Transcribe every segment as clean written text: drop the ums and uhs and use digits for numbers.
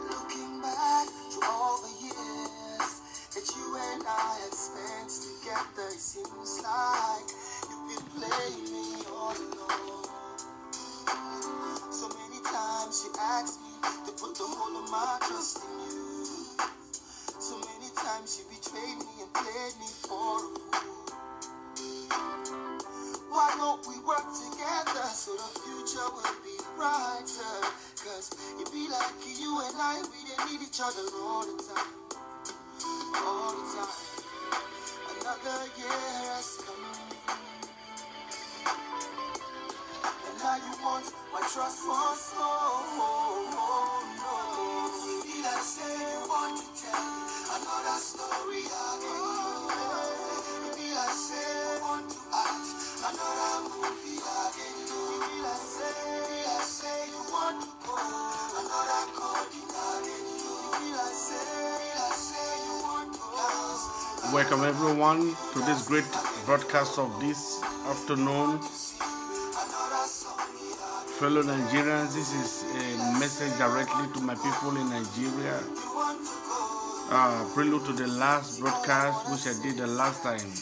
Looking back to all the years that you and I had spent together, it seems like you've been playing me all along. So many times you asked me to put the whole of my trust in you. So many times you betrayed me and played me for a fool. Why don't we work together so the future will be brighter? Cause it be like you and I, we didn't need each other all the time. All the time. Another year has come. And now you want my trust once more. It be like say you want to tell me another story again. It be like say you want to act another movie again. It be like say you want to go another coding again. It be like say you want to dance. Welcome everyone to this great broadcast of this afternoon. Fellow Nigerians, this is a message directly to my people in Nigeria. Prelude to the last broadcast which I did the last time.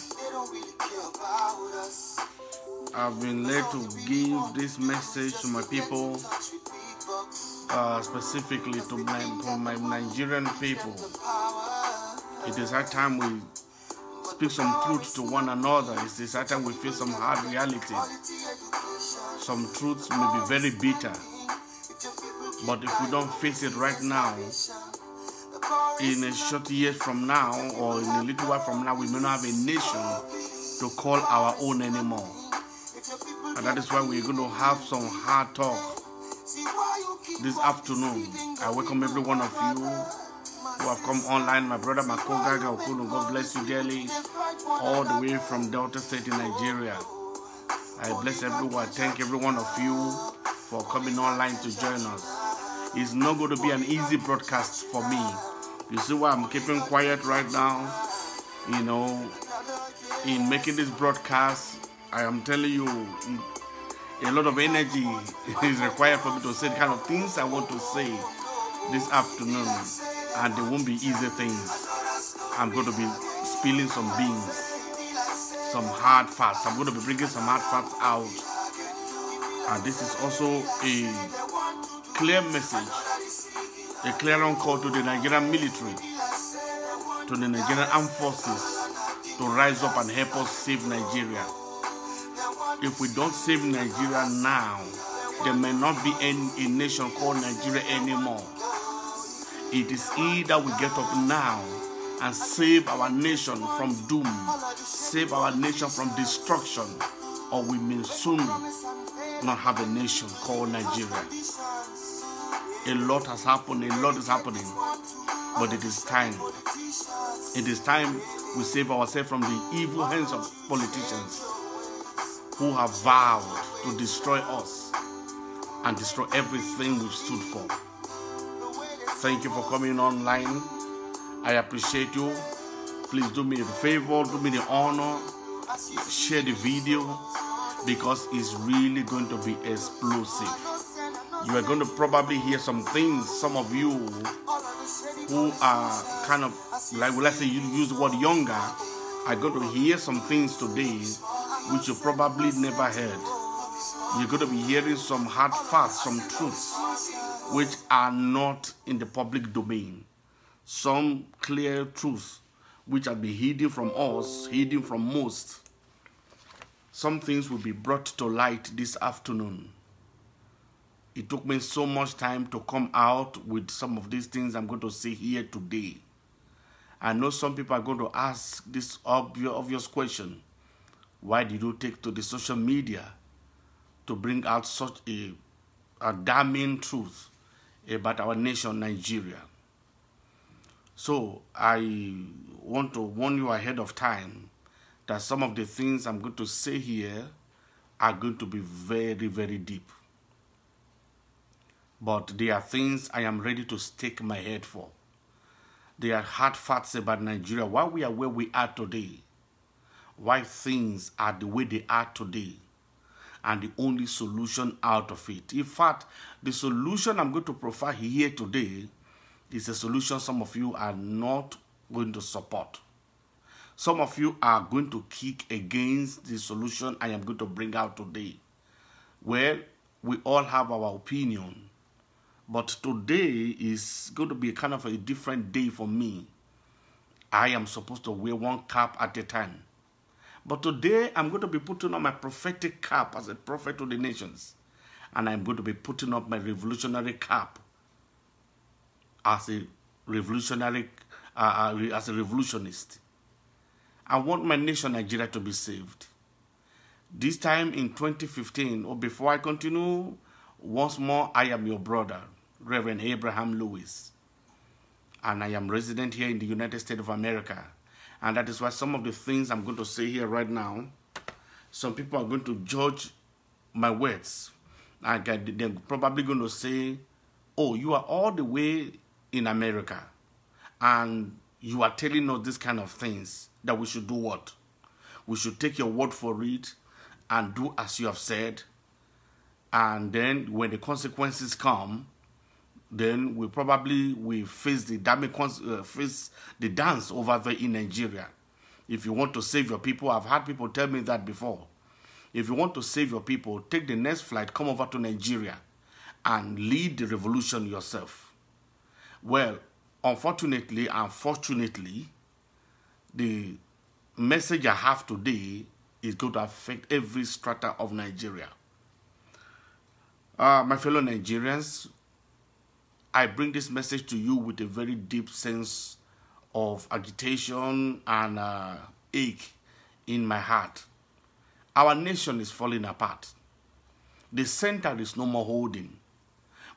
I've been led to give this message to my people, specifically to my Nigerian people. It is high time we speak some truth to one another. It is high time we face some hard reality. Some truths may be very bitter, but if we don't face it right now, in a short year from now or in a little while from now, we may not have a nation to call our own anymore. And that is why we're going to have some hard talk this afternoon. I welcome every one of you who have come online. My brother Makoga Gaokunu, God bless you dearly, all the way from Delta State in Nigeria. I bless everyone. Thank every one of you for coming online to join us. It's not going to be an easy broadcast for me. You see why I'm keeping quiet right now? You know, in making this broadcast, I am telling you, a lot of energy is required for me to say the kind of things I want to say this afternoon. And they won't be easy things. I'm going to be spilling some beans, some hard facts. I'm going to be bringing some hard facts out. And this is also a clear message, a clear call to the Nigerian military, to the Nigerian armed forces to rise up and help us save Nigeria. If we don't save Nigeria now, there may not be a nation called Nigeria anymore. It is either we get up now and save our nation from doom, save our nation from destruction, or we may soon not have a nation called Nigeria. A lot has happened, a lot is happening, but it is time. It is time we save ourselves from the evil hands of politicians who have vowed to destroy us and destroy everything we've stood for. Thank you for coming online. I appreciate you. Please do me the favor, do me the honor, share the video, because it's really going to be explosive. You are going to probably hear some things, some of you who are kind of, like, let's say you use the word younger, are going to hear some things today which you probably never heard. You're going to be hearing some hard facts, some truths which are not in the public domain. Some clear truths which have been hidden from us, hidden from most. Some things will be brought to light this afternoon. It took me so much time to come out with some of these things I'm going to say here today. I know some people are going to ask this obvious question. Why did you take to the social media to bring out such a damning truth about our nation, Nigeria. So I want to warn you ahead of time that some of the things I'm going to say here are going to be very, very deep. But they are things I am ready to stake my head for. They are hard facts about Nigeria, why we are where we are today, why things are the way they are today, and the only solution out of it. In fact, the solution I'm going to profile here today is a solution some of you are not going to support. Some of you are going to kick against the solution I am going to bring out today. Well, we all have our opinion. But today is going to be kind of a different day for me. I am supposed to wear one cap at a time. But today I'm going to be putting on my prophetic cap as a prophet to the nations. And I'm going to be putting up my revolutionary cap as a revolutionary, as a revolutionist. I want my nation, Nigeria, to be saved. This time in 2015, or before I continue, once more, I am your brother, Reverend Abraham Lewis, and I am resident here in the United States of America. And that is why some of the things I'm going to say here right now, some people are going to judge my words. They're probably going to say, oh, you are all the way in America, and you are telling us this kind of things, that we should do what? We should take your word for it and do as you have said. And then when the consequences come, then we face the face the dance over there in Nigeria. If you want to save your people, I've had people tell me that before. If you want to save your people, take the next flight, come over to Nigeria and lead the revolution yourself. Well, unfortunately and fortunately, the message I have today is going to affect every strata of Nigeria. My fellow Nigerians, I bring this message to you with a very deep sense of agitation and ache in my heart. Our nation is falling apart. The center is no more holding.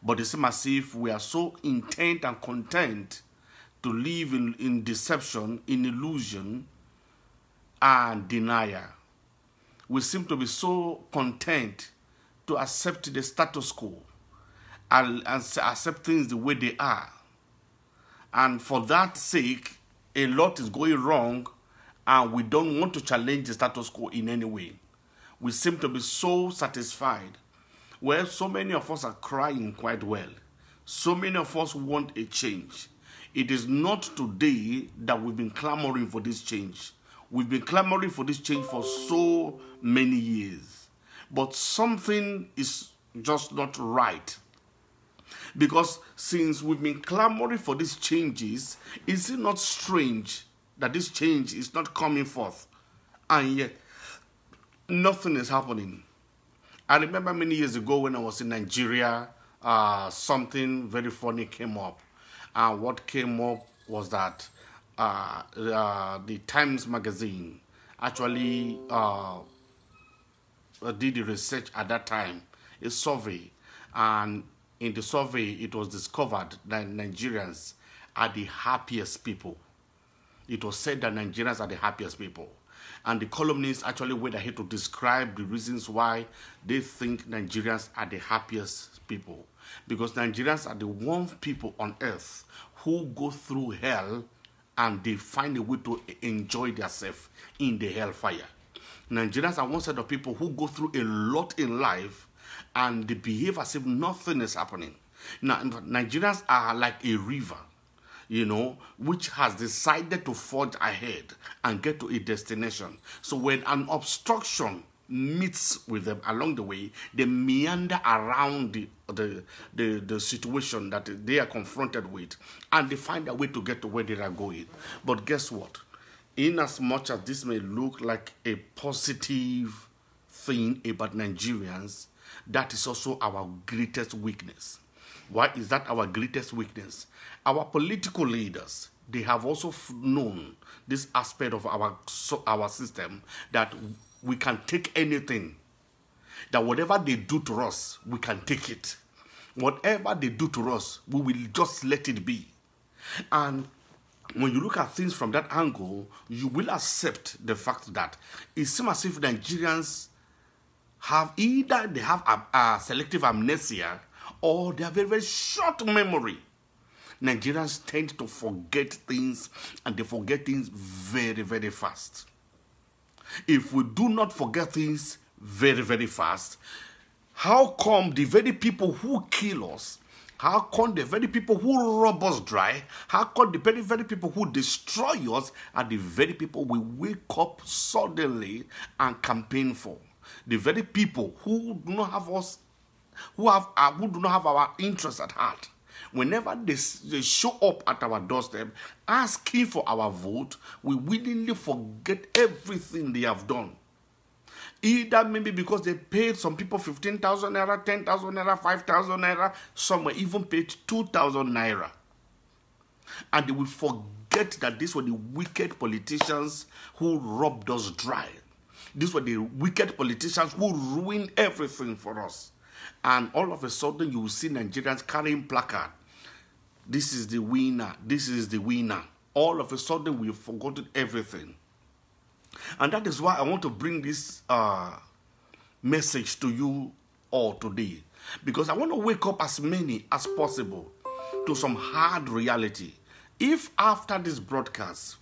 But it seems as if we are so intent and content to live in deception, in illusion, and denial. We seem to be so content to accept the status quo and accept things the way they are. And for that sake, a lot is going wrong, and we don't want to challenge the status quo in any way. We seem to be so satisfied. Well, so many of us are crying quite well. So many of us want a change. It is not today that we've been clamoring for this change. We've been clamoring for this change for so many years. But something is just not right. Because since we've been clamoring for these changes, is it not strange that this change is not coming forth? And yet, nothing is happening. I remember many years ago when I was in Nigeria, something very funny came up. And what came up was that the Times magazine actually did the research at that time, a survey, and in the survey it was discovered that Nigerians are the happiest people. It was said that Nigerians are the happiest people. And the columnists actually went ahead to describe the reasons why they think Nigerians are the happiest people. Because Nigerians are the one people on earth who go through hell and they find a way to enjoy themselves in the hellfire. Nigerians are one set of people who go through a lot in life and they behave as if nothing is happening. Now, Nigerians are like a river, you know, which has decided to forge ahead and get to a destination. So when an obstruction meets with them along the way, they meander around the situation that they are confronted with, and they find a way to get to where they are going. But guess what? In as much as this may look like a positive thing about Nigerians, that is also our greatest weakness. Why is that our greatest weakness? Our political leaders, they have also known this aspect of our system, that we can take anything. that whatever they do to us, we can take it. Whatever they do to us, we will just let it be. And when you look at things from that angle, you will accept the fact that it seems as if Nigerians have either they have a selective amnesia or they have a very short memory. Nigerians tend to forget things, and they forget things very, very fast. If we do not forget things very, very fast, how come the very people who kill us, how come the very people who rob us dry, how come the very people who destroy us are the very people we wake up suddenly and campaign for? The very people who do not have us, who do not have our interests at heart. Whenever they show up at our doorstep asking for our vote, we willingly forget everything they have done. Either maybe because they paid some people 15,000 naira, 10,000 naira, 5,000 naira, some were even paid 2,000 naira. And they will forget that these were the wicked politicians who robbed us dry. These were the wicked politicians who ruined everything for us. And all of a sudden, you will see Nigerians carrying placard. This is the winner. This is the winner. All of a sudden, we've forgotten everything. And that is why I want to bring this message to you all today. Because I want to wake up as many as possible to some hard reality. If after this broadcast,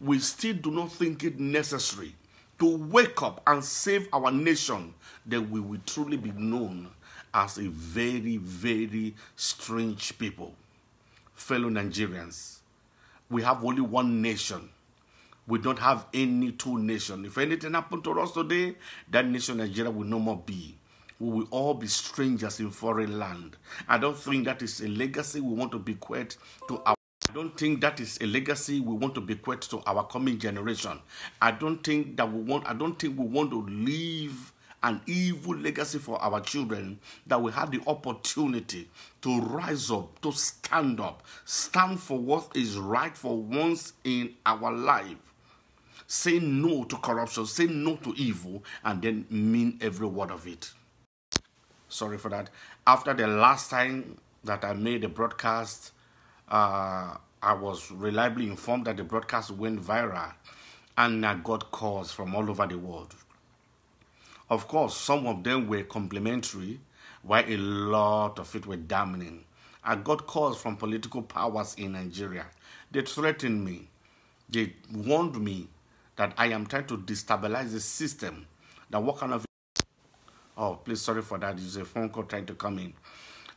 we still do not think it necessary to wake up and save our nation, then we will truly be known as a very, very strange people. Fellow Nigerians, we have only one nation. We don't have any two nations. If anything happened to us today, that nation Nigeria will no more be. We will all be strangers in foreign land. I don't think that is a legacy we want to bequeath to our. I don't think that is a legacy we want to bequeath to our coming generation. I don't think we want to leave an evil legacy for our children, that we have the opportunity to rise up, to stand for what is right for once in our life. Say no to corruption, say no to evil, and then mean every word of it. Sorry for that. After the last time that I made a broadcast, I was reliably informed that the broadcast went viral, and I got calls from all over the world. Of course, some of them were complimentary, while a lot of it were damning. I got calls from political powers in Nigeria. They threatened me. They warned me that I am trying to destabilize the system. That what kind of... Oh, please, sorry for that. It's a phone call trying to come in.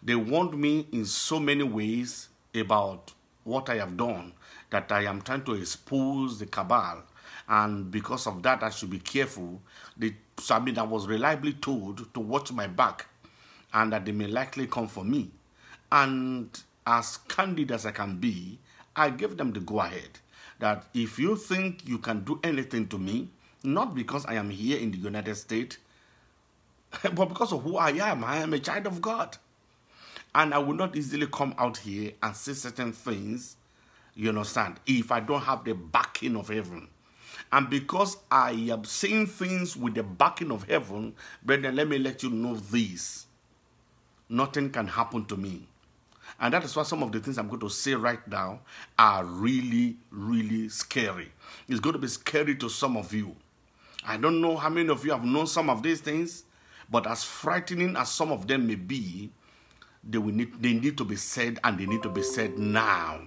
They warned me in so many ways about what I have done, that I am trying to expose the cabal. And because of that, I should be careful. I was reliably told to watch my back and that they may likely come for me. And as candid as I can be, I gave them the go-ahead that if you think you can do anything to me, not because I am here in the United States, but because of who I am a child of God. And I will not easily come out here and say certain things, you understand, if I don't have the backing of heaven. And because I am saying things with the backing of heaven, brethren, let me let you know this. Nothing can happen to me. And that is why some of the things I'm going to say right now are really, really scary. It's going to be scary to some of you. I don't know how many of you have known some of these things, but as frightening as some of them may be, they need to be said, and they need to be said now.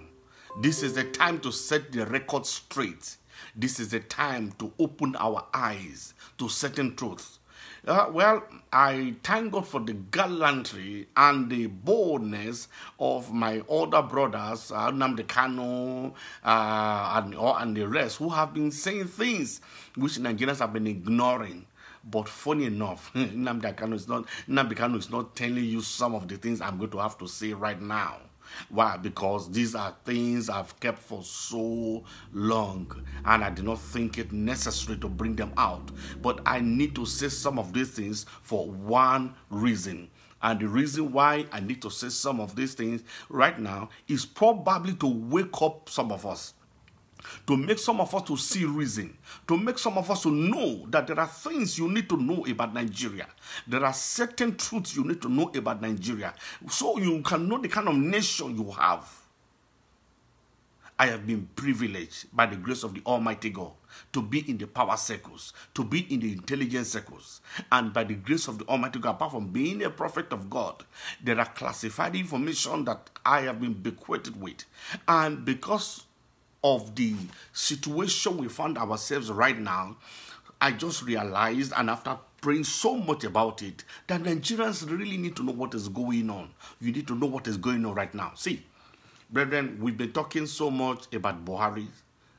This is the time to set the record straight. This is the time to open our eyes to certain truths. Well, I thank God for the gallantry and the boldness of my older brothers, Nnamdi Kanu and the rest, who have been saying things which Nigerians have been ignoring. But funny enough, Nnamdi Kanu is not telling you some of the things I'm going to have to say right now. Why? Because these are things I've kept for so long, and I did not think it necessary to bring them out. But I need to say some of these things for one reason. And the reason why I need to say some of these things right now is probably to wake up some of us. to make some of us to see reason, to make some of us to know that there are things you need to know about Nigeria. There are certain truths you need to know about Nigeria, so you can know the kind of nation you have. I have been privileged by the grace of the Almighty God to be in the power circles, to be in the intelligence circles. And by the grace of the Almighty God, apart from being a prophet of God, there are classified information that I have been bequeathed with. And because of the situation we found ourselves right now, I just realized, and after praying so much about it, that Nigerians really need to know what is going on. You need to know what is going on right now. See, brethren, we've been talking so much about Buhari,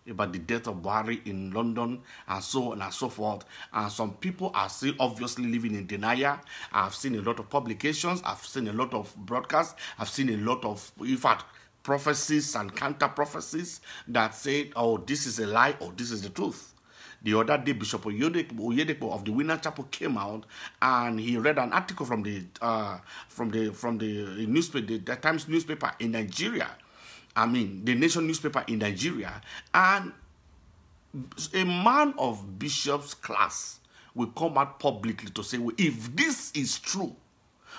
about the death of Buhari in London, and so on and so forth. And some people are still obviously living in denial. I've seen a lot of publications. I've seen a lot of broadcasts. I've seen a lot of, in fact, prophecies and counter-prophecies that say, oh, this is a lie or this is the truth. The other day, Bishop Oyedepo of the Winner Chapel came out and he read an article from the newspaper, the Times newspaper in Nigeria. I mean, the Nation newspaper in Nigeria, and a man of Bishop's class will come out publicly to say, well, if this is true,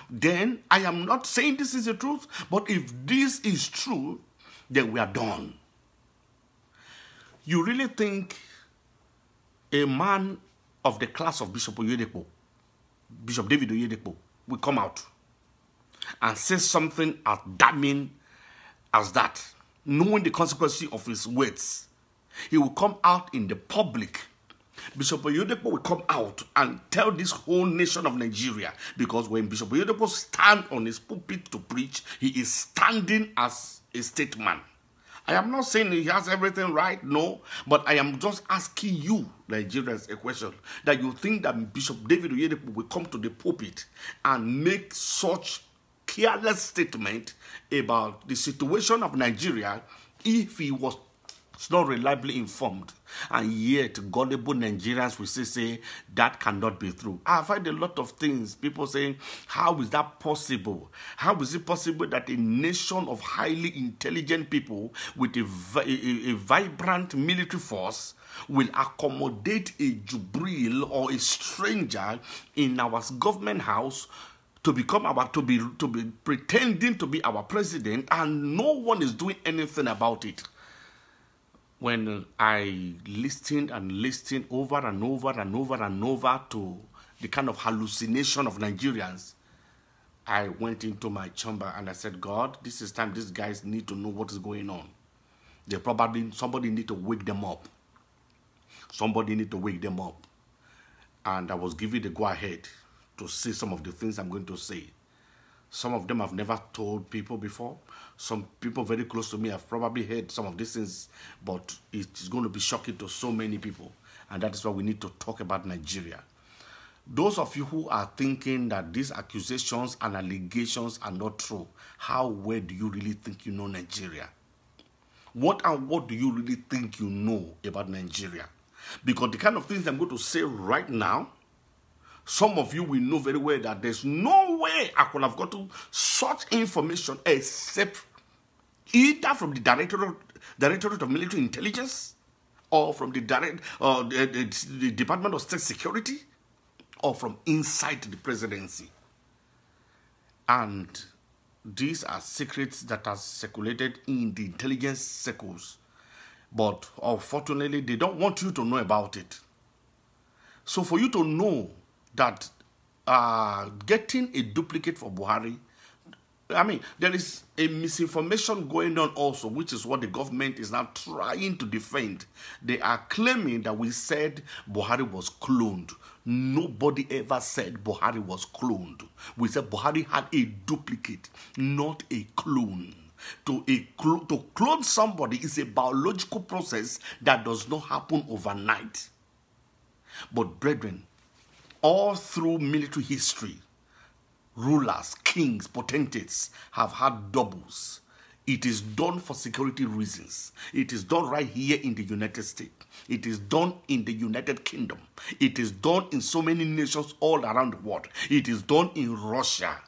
then I am not saying this is the truth, but if this is true, then we are done. You really think a man of the class of Bishop Oyedepo, Bishop David Oyedepo, will come out and say something as damning as that, knowing the consequences of his words? He will come out in the public. Bishop Oyedepo will come out and tell this whole nation of Nigeria, because when Bishop Oyedepo stands on his pulpit to preach, he is standing as a statesman. I am not saying he has everything right, no, but I am just asking you, Nigerians, a question, that you think that Bishop David Oyedepo will come to the pulpit and make such careless statement about the situation of Nigeria if he was not reliably informed. And yet gullible Nigerians will say that cannot be true. I've heard a lot of things, people saying, how is that possible? How is it possible that a nation of highly intelligent people with a vibrant military force will accommodate a Jubril or a stranger in our government house to be pretending to be our president, and no one is doing anything about it? When I listened over and over to the kind of hallucination of Nigerians, I went into my chamber and I said, God, this is time these guys need to know what is going on. Somebody need to wake them up. Somebody need to wake them up. And I was given the go-ahead to say some of the things I'm going to say. Some of them I've never told people before. Some people very close to me have probably heard some of these things, but it's going to be shocking to so many people. And that is why we need to talk about Nigeria. Those of you who are thinking that these accusations and allegations are not true, how well do you really think you know Nigeria? What do you really think you know about Nigeria? Because the kind of things I'm going to say right now, some of you will know very well that there's no way I could have gotten such information except either from the Directorate of Military Intelligence, or from the Department of State Security, or from inside the presidency. And these are secrets that are circulated in the intelligence circles. But unfortunately, they don't want you to know about it. So for you to know that getting a duplicate for Buhari, I mean, there is a misinformation going on also, which is what the government is now trying to defend. They are claiming that we said Buhari was cloned. Nobody ever said Buhari was cloned. We said Buhari had a duplicate, not a clone. To clone somebody is a biological process that does not happen overnight. But brethren, all through military history, rulers, kings, potentates have had doubles. It is done for security reasons. It is done right here in the United States. It is done in the United Kingdom. It is done in so many nations all around the world. It is done in Russia.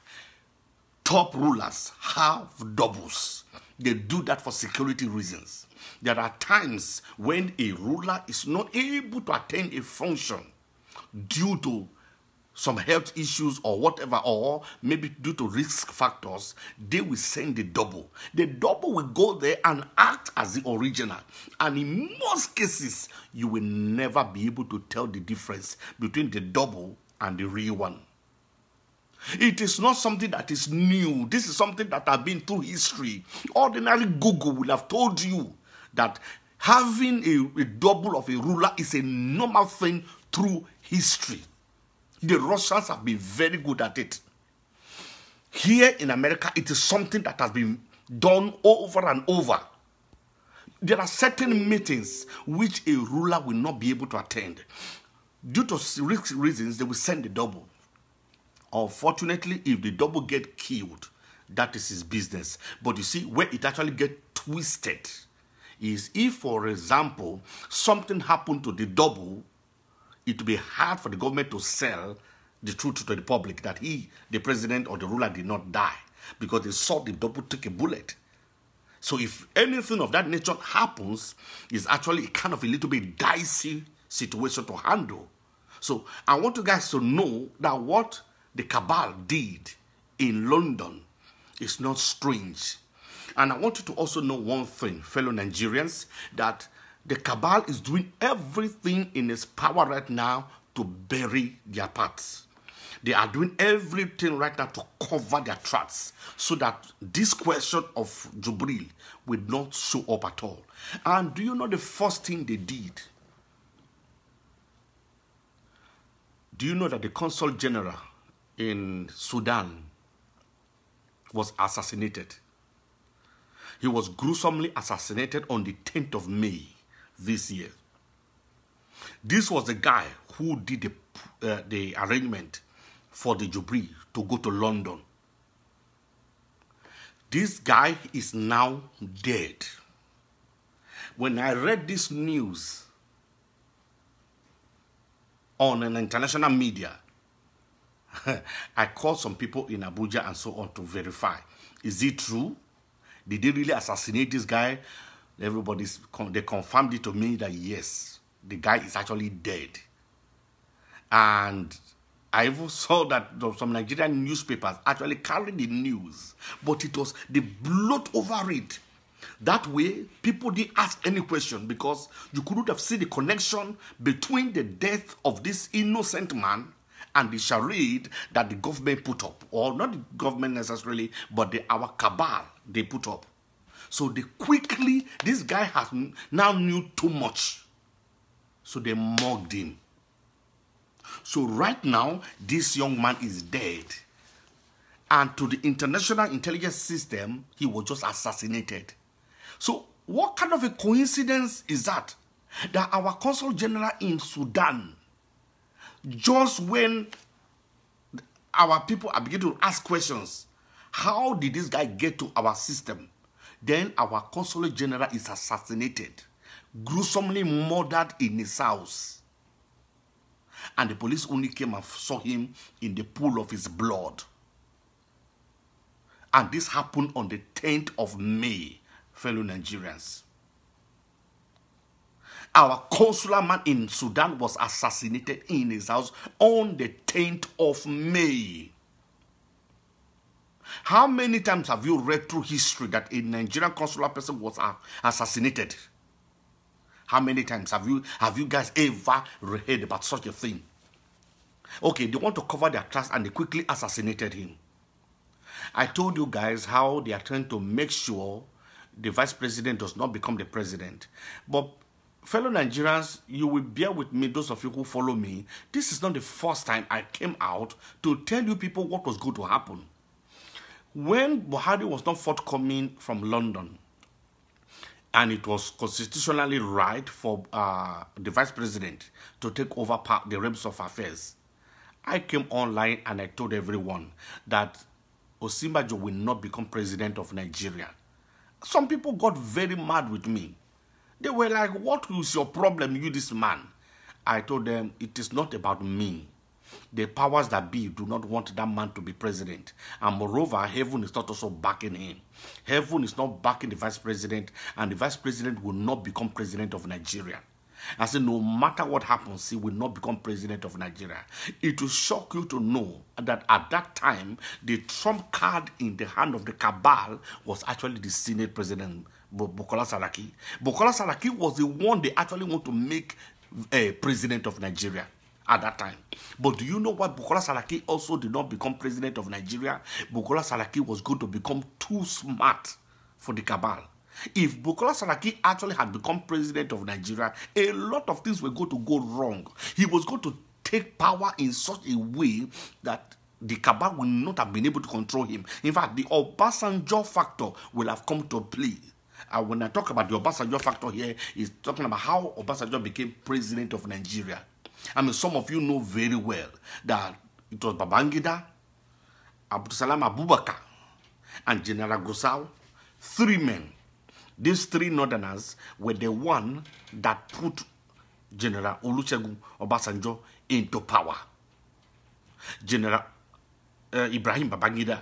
Top rulers have doubles. They do that for security reasons. there are times when a ruler is not able to attend a function due to some health issues or whatever, or maybe due to risk factors, they will send the double. The double will go there and act as the original. And in most cases, you will never be able to tell the difference between the double and the real one. It is not something that is new. This is something that has been through history. Ordinary Google will have told you that having a double of a ruler is a normal thing through history. The Russians have been very good at it. Here in America, it is something that has been done over and over. There are certain meetings which a ruler will not be able to attend. Due to reasons, they will send the double. Unfortunately, if the double get killed, that is his business. But you see, where it actually gets twisted is if, for example, something happened to the double, it will be hard for the government to sell the truth to the public that he, the president or the ruler, did not die because they saw the double take a bullet. So if anything of that nature happens, it's actually kind of a little bit dicey situation to handle. So I want you guys to know that what the cabal did in London is not strange. And I want you to also know one thing, fellow Nigerians, that the cabal is doing everything in its power right now to bury their parts. They are doing everything right now to cover their tracks so that this question of Jubril will not show up at all. And do you know the first thing they did? Do you know that the consul general in Sudan was assassinated? He was gruesomely assassinated on the 10th of May this year. This was the guy who did the arrangement for the Jubril to go to London. This guy is now dead. When I read this news on an international media, I called some people in Abuja and so on to verify. Is it true? Did they really assassinate this guy? They confirmed it to me that yes, the guy is actually dead. And I even saw that some Nigerian newspapers actually carried the news, but it was, they bloat over it. That way, people didn't ask any question because you couldn't have seen the connection between the death of this innocent man and the charade that the government put up. Or not the government necessarily, but our cabal they put up. So they quickly, this guy has now knew too much. So they mugged him. So right now, this young man is dead. And to the international intelligence system, he was just assassinated. So what kind of a coincidence is that? That our consul general in Sudan, just when our people are beginning to ask questions, how did this guy get to our system? Then our consul general is assassinated, gruesomely murdered in his house. And the police only came and saw him in the pool of his blood. And this happened on the 10th of May, fellow Nigerians. Our consular man in Sudan was assassinated in his house on the 10th of May. How many times have you read through history that a Nigerian consular person was assassinated? How many times have you guys ever heard about such a thing? Okay, they want to cover their tracks and they quickly assassinated him. I told you guys how they are trying to make sure the vice president does not become the president. But fellow Nigerians, you will bear with me, those of you who follow me. This is not the first time I came out to tell you people what was going to happen. When Buhari was not forthcoming from London, and it was constitutionally right for the vice president to take over the reins of affairs, I came online and I told everyone that Osinbajo will not become president of Nigeria. Some people got very mad with me. They were like, what is your problem, you this man? I told them, it is not about me. The powers that be do not want that man to be president. And moreover, heaven is not also backing him. Heaven is not backing the vice president, and the vice president will not become president of Nigeria. I said, no matter what happens, he will not become president of Nigeria. It will shock you to know that at that time, the trump card in the hand of the cabal was actually the Senate President, Bukola Saraki. Bukola Saraki was the one they actually want to make president of Nigeria at that time. But do you know why Bukola Saraki also did not become president of Nigeria? Bukola Saraki was going to become too smart for the cabal. If Bukola Saraki actually had become president of Nigeria, a lot of things were going to go wrong. He was going to take power in such a way that the cabal will not have been able to control him. In fact, the Obasanjo factor will have come to play. When I talk about the Obasanjo factor here, is talking about how Obasanjo became president of Nigeria. I mean, some of you know very well that it was Babangida, Salam Abubakar, and General Gusau, 3 men. These 3 northerners were the one that put General Olusegun Obasanjo into power. General Ibrahim Babangida,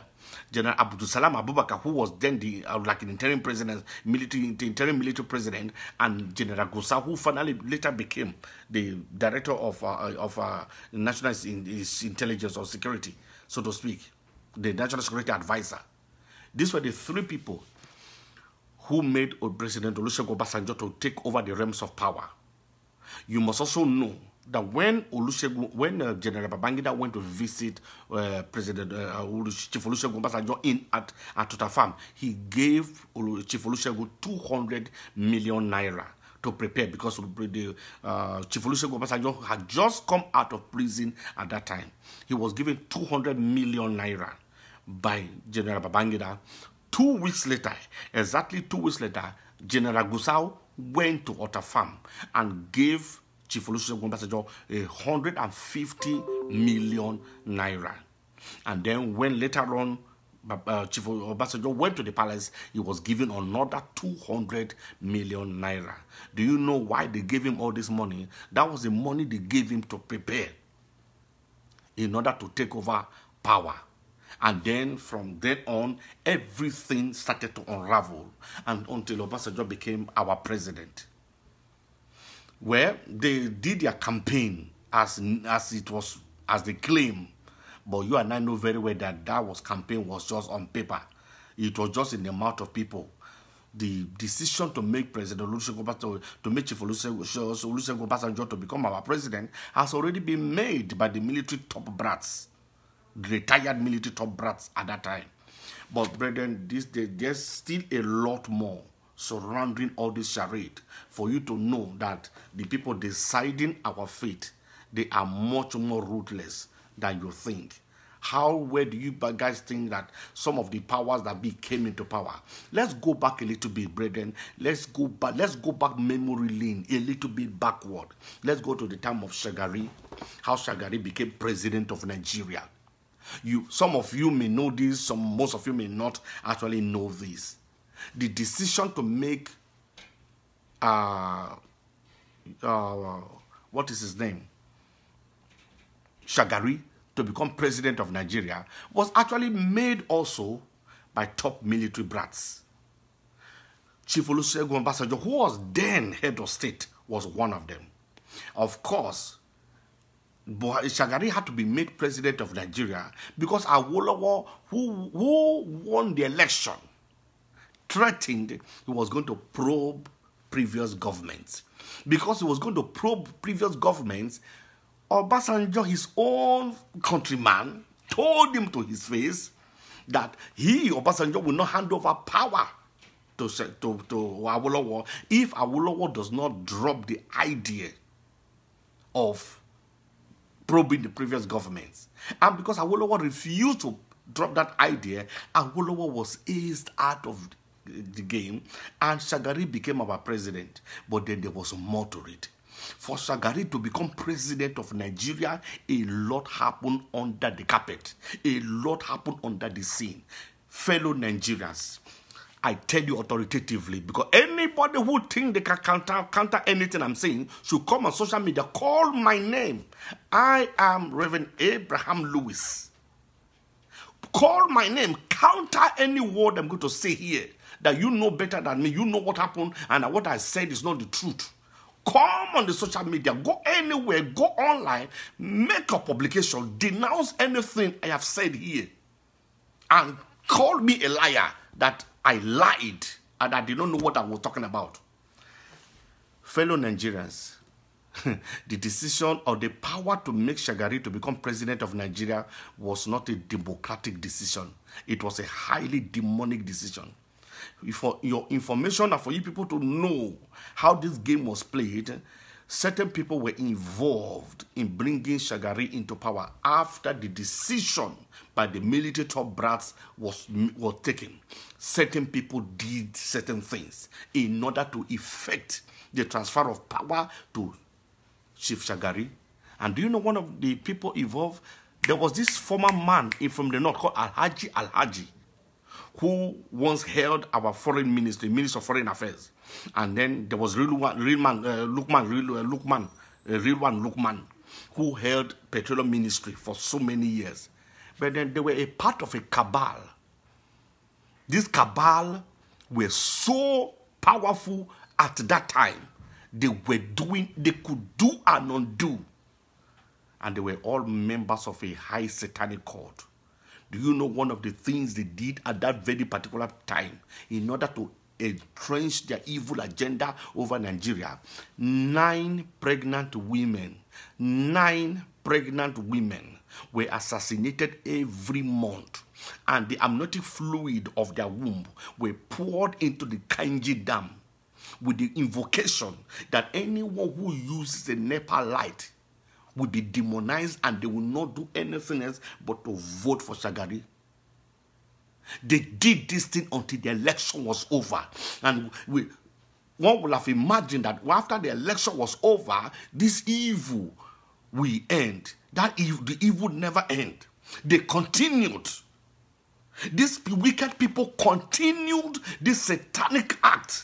General Salam Abubakar, who was then the like an interim president, interim military president, and General Gusau, who finally later became the director of national intelligence or security, so to speak, the national security advisor. These were the 3 people who made President Olusegun Obasanjo to take over the realms of power. You must also know that when General Babangida went to visit President Chief Olusegun Obasanjo at Tuta Farm, he gave Chief Olusegun 200 million naira to prepare, because the Chief Olusegun Obasanjo had just come out of prison at that time. He was given 200 million naira by General Babangida. 2 weeks later, exactly 2 weeks later, General Gusau went to Tuta Farm and gave Chief Olusegun Obasanjo 150 million naira. And then when later on Chief Obasanjo went to the palace, he was given another 200 million naira. Do you know why they gave him all this money? That was the money they gave him to prepare in order to take over power. And then from then on, everything started to unravel, and until Obasanjo became our president. Where they did their campaign as they claim, but you and I know very well that campaign was just on paper. It was just in the mouth of people. The decision to make President Olusegun Obasanjo, to make Chief Olusegun Obasanjo to become our president, has already been made by the military top brats, the retired military top brats at that time. But brethren, there's still a lot more surrounding all this charade for you to know that the people deciding our fate, they are much more ruthless than you think. Where do you guys think that some of the powers that came into power? Let's go back a little bit, brethren. Let's go back memory lane a little bit backward. Let's go to the time of Shagari, how Shagari became president of Nigeria. Some of you may know this, most of you may not actually know this. The decision to make what is his name? Shagari to become president of Nigeria was actually made also by top military brats. Chief Olusegun Obasanjo, who was then head of state, was one of them. Of course, Shagari had to be made president of Nigeria because Awolowo, who won the election, threatened he was going to probe previous governments. Because he was going to probe previous governments, Obasanjo, his own countryman, told him to his face that Obasanjo, will not hand over power to Awolowo if Awolowo does not drop the idea of probing the previous governments. And because Awolowo refused to drop that idea, Awolowo was aced out of the game, and Shagari became our president. But then there was more to it. For Shagari to become president of Nigeria, a lot happened under the carpet. A lot happened under the scene. Fellow Nigerians, I tell you authoritatively, because anybody who think they can counter anything I'm saying should come on social media, call my name. I am Reverend Abraham Lewis. Call my name, counter any word I'm going to say here, that you know better than me, you know what happened, and that what I said is not the truth. Come on the social media, go anywhere, go online, make a publication, denounce anything I have said here, and call me a liar that I lied and I did not know what I was talking about. Fellow Nigerians, the decision or the power to make Shagari to become president of Nigeria was not a democratic decision. It was a highly demonic decision. For your information and for you people to know how this game was played, certain people were involved in bringing Shagari into power after the decision by the military top brats was taken. Certain people did certain things in order to effect the transfer of power to Chief Shagari. And do you know one of the people involved? There was this former man from the north called Alhaji, who once held our foreign ministry, Minister of Foreign Affairs. And then there was Lukman, who held Petroleum Ministry for so many years. But then they were a part of a cabal. This cabal were so powerful at that time. They could do and undo. And they were all members of a high satanic cult. Do you know one of the things they did at that very particular time in order to entrench their evil agenda over Nigeria? 9 pregnant women were assassinated every month, and the amniotic fluid of their womb were poured into the Kanji Dam with the invocation that anyone who uses a NEPA light will be demonized and they will not do anything else but to vote for Shagari. They did this thing until the election was over. And one would have imagined that after the election was over, this evil will end. The evil never end. They continued. These wicked people continued this satanic act.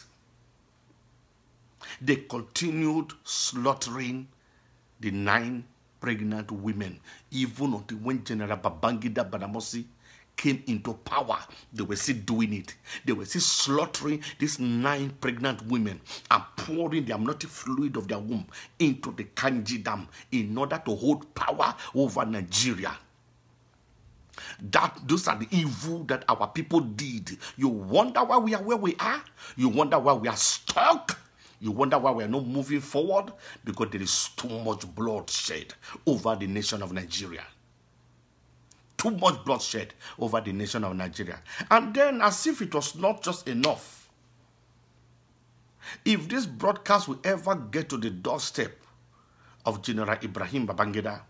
They continued slaughtering the 9 pregnant women, even until when General Babangida Badamasi came into power, they were still doing it. They were still slaughtering these 9 pregnant women and pouring the amniotic fluid of their womb into the Kanji Dam in order to hold power over Nigeria. Those are the evil that our people did. You wonder why we are where we are? You wonder why we are stuck? You wonder why we are not moving forward? Because there is too much bloodshed over the nation of Nigeria. Too much bloodshed over the nation of Nigeria. And then, as if it was not just enough, if this broadcast will ever get to the doorstep of General Ibrahim Babangida,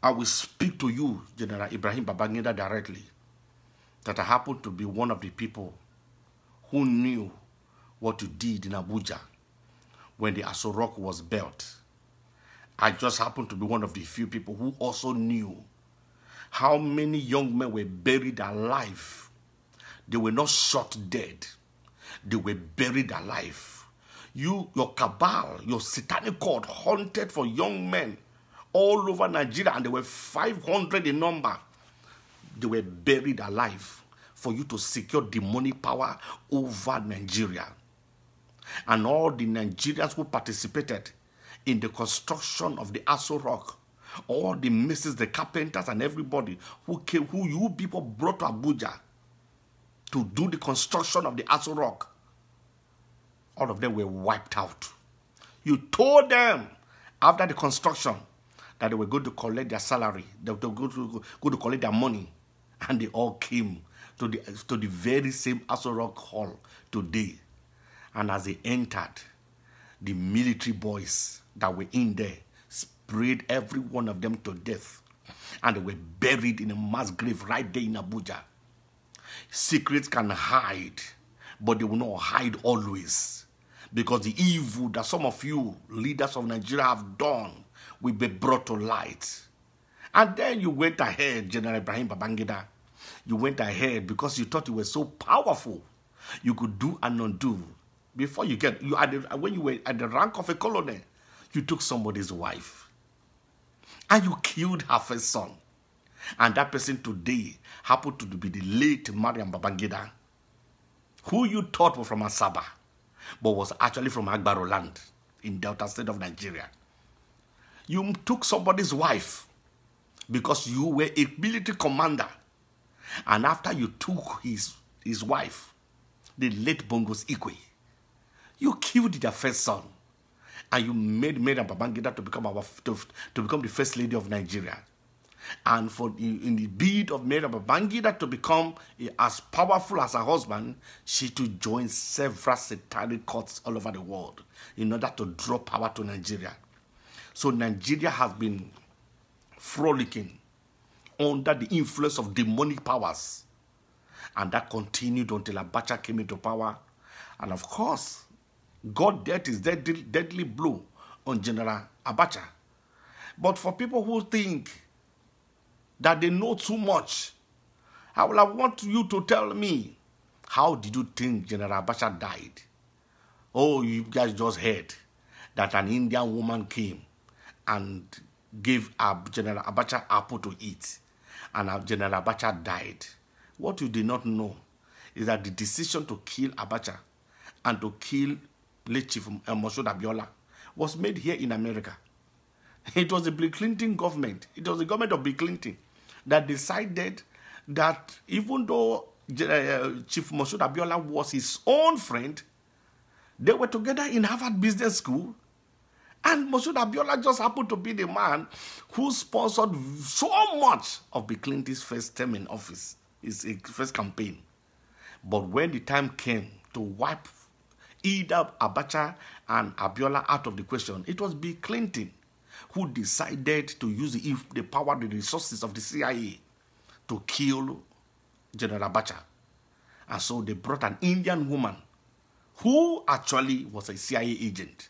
I will speak to you, General Ibrahim Babangida, directly, that I happen to be one of the people who knew what you did in Abuja when the Aso Rock was built. I just happened to be one of the few people who also knew how many young men were buried alive. They were not shot dead. They were buried alive. Your cabal, your satanic cult hunted for young men all over Nigeria, and they were 500 in number. They were buried alive for you to secure demonic power over Nigeria. And all the Nigerians who participated in the construction of the Aso Rock, all the misses, the carpenters, and everybody who came, who you people brought to Abuja to do the construction of the Aso Rock, all of them were wiped out. You told them after the construction that they were going to collect their salary, they were going to collect their money, and they all came to the very same Aso Rock hall today. And as they entered, the military boys that were in there sprayed every one of them to death. And they were buried in a mass grave right there in Abuja. Secrets can hide, but they will not hide always. Because the evil that some of you leaders of Nigeria have done will be brought to light. And then you went ahead, General Ibrahim Babangida. You went ahead because you thought you were so powerful. You could do and undo. Before you get, when you were at the rank of a colonel, you took somebody's wife. And you killed her first son. And that person today happened to be the late Mariam Babangida, who you thought was from Asaba, but was actually from Agbaro land in Delta State of Nigeria. You took somebody's wife because you were a military commander. And after you took his wife, the late Bongos Ikwe, you killed their first son. And you made Mariam Babangida to become the first lady of Nigeria. And in the bid of Mariam Babangida to become as powerful as her husband, she to join several satanic cults all over the world in order to draw power to Nigeria. So Nigeria has been frolicking under the influence of demonic powers. And that continued until Abacha came into power. And of course, God dealt his deadly blow on General Abacha. But for people who think that they know too much, I want you to tell me, how did you think General Abacha died? Oh, you guys just heard that an Indian woman came and gave General Abacha apple to eat, and General Abacha died. What you did not know is that the decision to kill Abacha and to kill late Chief Moshood Abiola was made here in America. It was the Bill Clinton government. It was the government of Bill Clinton that decided that even though Chief Moshood Abiola was his own friend, they were together in Harvard Business School, and Moshood Abiola just happened to be the man who sponsored so much of Bill Clinton's first term in office, his first campaign. But when the time came to wipe either Abacha and Abiola out of the question, it was Bill Clinton who decided to use the power, the resources of the CIA to kill General Abacha. And so they brought an Indian woman who actually was a CIA agent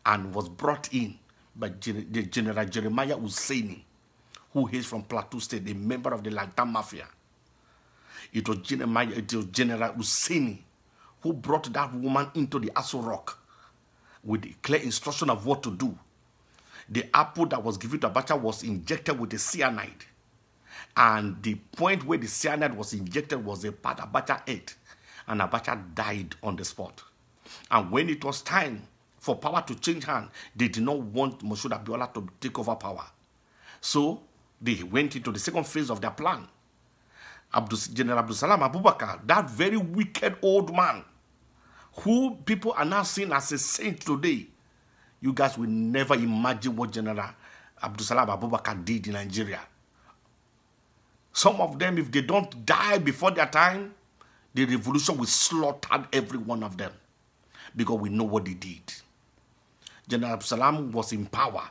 and was brought in by General Jeremiah Husseini, who is from Plateau State, a member of the Lagdam Mafia. It was General Husseini who brought that woman into the Aso Rock with the clear instruction of what to do. The apple that was given to Abacha was injected with the cyanide. And the point where the cyanide was injected was a part Abacha ate. And Abacha died on the spot. And when it was time for power to change hands, they did not want Moshood Abiola to take over power. So they went into the second phase of their plan. General Abdulsalam Abubakar, that very wicked old man, who people are now seeing as a saint today, you guys will never imagine what General Abdulsalam Abubakar did in Nigeria. Some of them, if they don't die before their time, the revolution will slaughter every one of them, because we know what they did. General Abdulsalam was in power,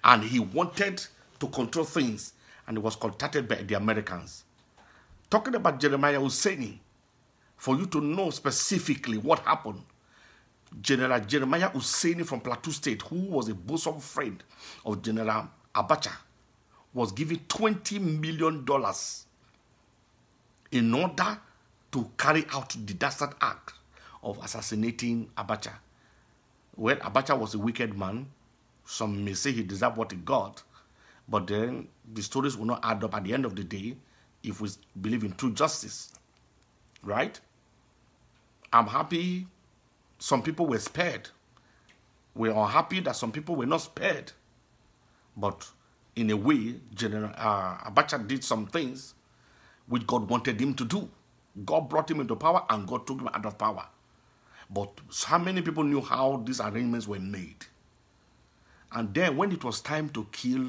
and he wanted to control things, and he was contacted by the Americans. Talking about Jeremiah Husseini, for you to know specifically what happened, General Jeremiah Husseini from Plateau State, who was a bosom friend of General Abacha, was given $20 million in order to carry out the dastard act of assassinating Abacha. Well, Abacha was a wicked man. Some may say he deserved what he got, but then the stories will not add up at the end of the day if we believe in true justice. Right? I'm happy some people were spared. We are happy that some people were not spared. But in a way, General Abacha did some things which God wanted him to do. God brought him into power and God took him out of power. But how many people knew how these arrangements were made? And then when it was time to kill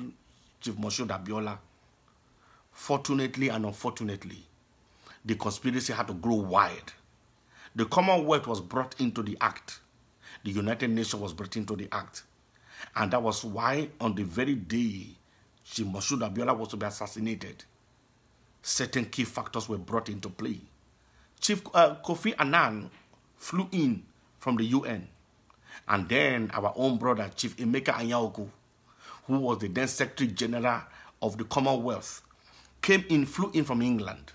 Chief Moshood Abiola, fortunately and unfortunately, the conspiracy had to grow wide. The Commonwealth was brought into the act. The United Nations was brought into the act. And that was why on the very day Chief Moshood Abiola was to be assassinated, certain key factors were brought into play. Chief Kofi Annan flew in from the UN. And then our own brother, Chief Emeka Anyaoku, who was the then Secretary General of the Commonwealth, flew in from England.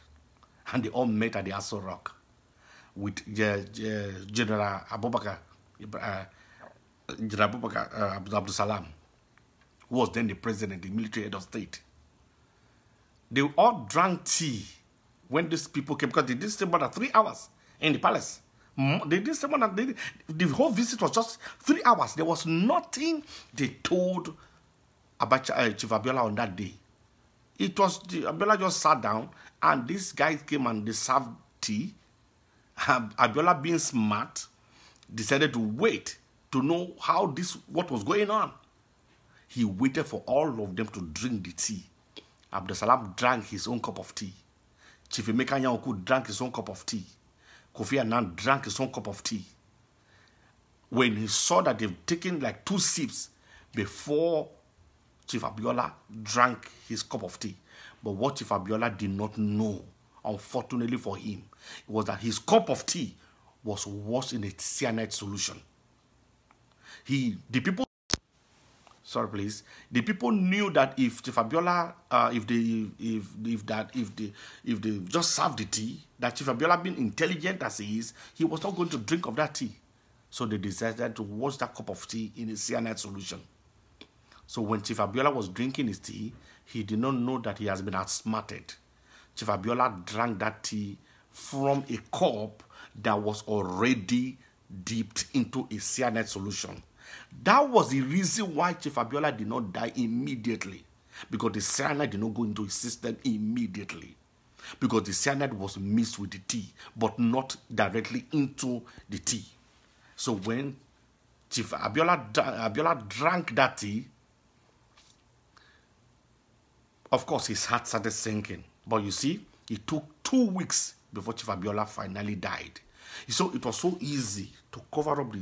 And they all met at the Aso Rock. with General Abubakar, General Abubakar Abdul Salam, who was then the president, the military head of state. They all drank tea when these people came, because they didn't stay more than 3 hours in the palace. They didn't stay more than, the whole visit was just 3 hours. There was nothing they told Chief Abiola on that day. It was, Abiola just sat down, and these guys came and they served tea. Abiola, being smart, decided to wait to know what was going on. He waited for all of them to drink the tea. Abdul Salam drank his own cup of tea. Chief Emeka Nyaoku drank his own cup of tea. Kofi Annan drank his own cup of tea. When he saw that they've taken like 2 sips before Chief Abiola drank his cup of tea. But what Chief Abiola did not know, unfortunately for him, was that his cup of tea was washed in a cyanide solution. The people knew that if Chief Abiola, if they just served the tea, that Chief Abiola, being intelligent as he is, he was not going to drink of that tea. So they decided to wash that cup of tea in a cyanide solution. So when Chief Abiola was drinking his tea, he did not know that he has been outsmarted. Chief Abiola drank that tea from a cup that was already dipped into a cyanide solution. That was the reason why Chief Abiola did not die immediately, because the cyanide did not go into his system immediately, because the cyanide was mixed with the tea, but not directly into the tea. So when Chief Abiola drank that tea, of course his heart started sinking. But you see, it took 2 weeks before Chief Abiola finally died. So it was so easy to cover up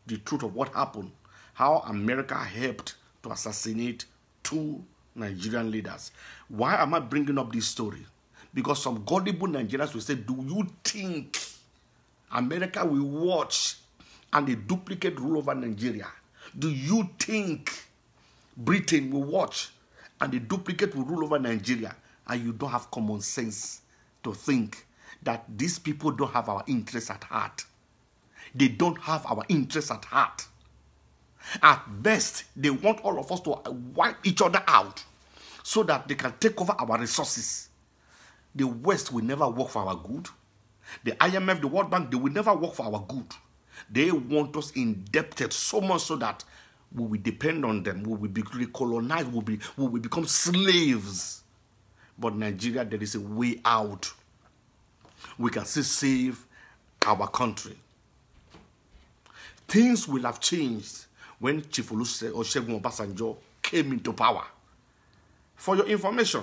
the truth of what happened, how America helped to assassinate 2 Nigerian leaders. Why am I bringing up this story? Because some gullible Nigerians will say, do you think America will watch and a duplicate rule over Nigeria? Do you think Britain will watch and the duplicate will rule over Nigeria? And you don't have common sense to think that these people don't have our interests at heart. They don't have our interests at heart. At best, they want all of us to wipe each other out so that they can take over our resources. The West will never work for our good. The IMF, the World Bank, they will never work for our good. They want us indebted so much so that we will depend on them. We will be recolonized. We will become slaves. But Nigeria, there is a way out. We can still save our country. Things will have changed when Chief Olusegun Obasanjo came into power. For your information,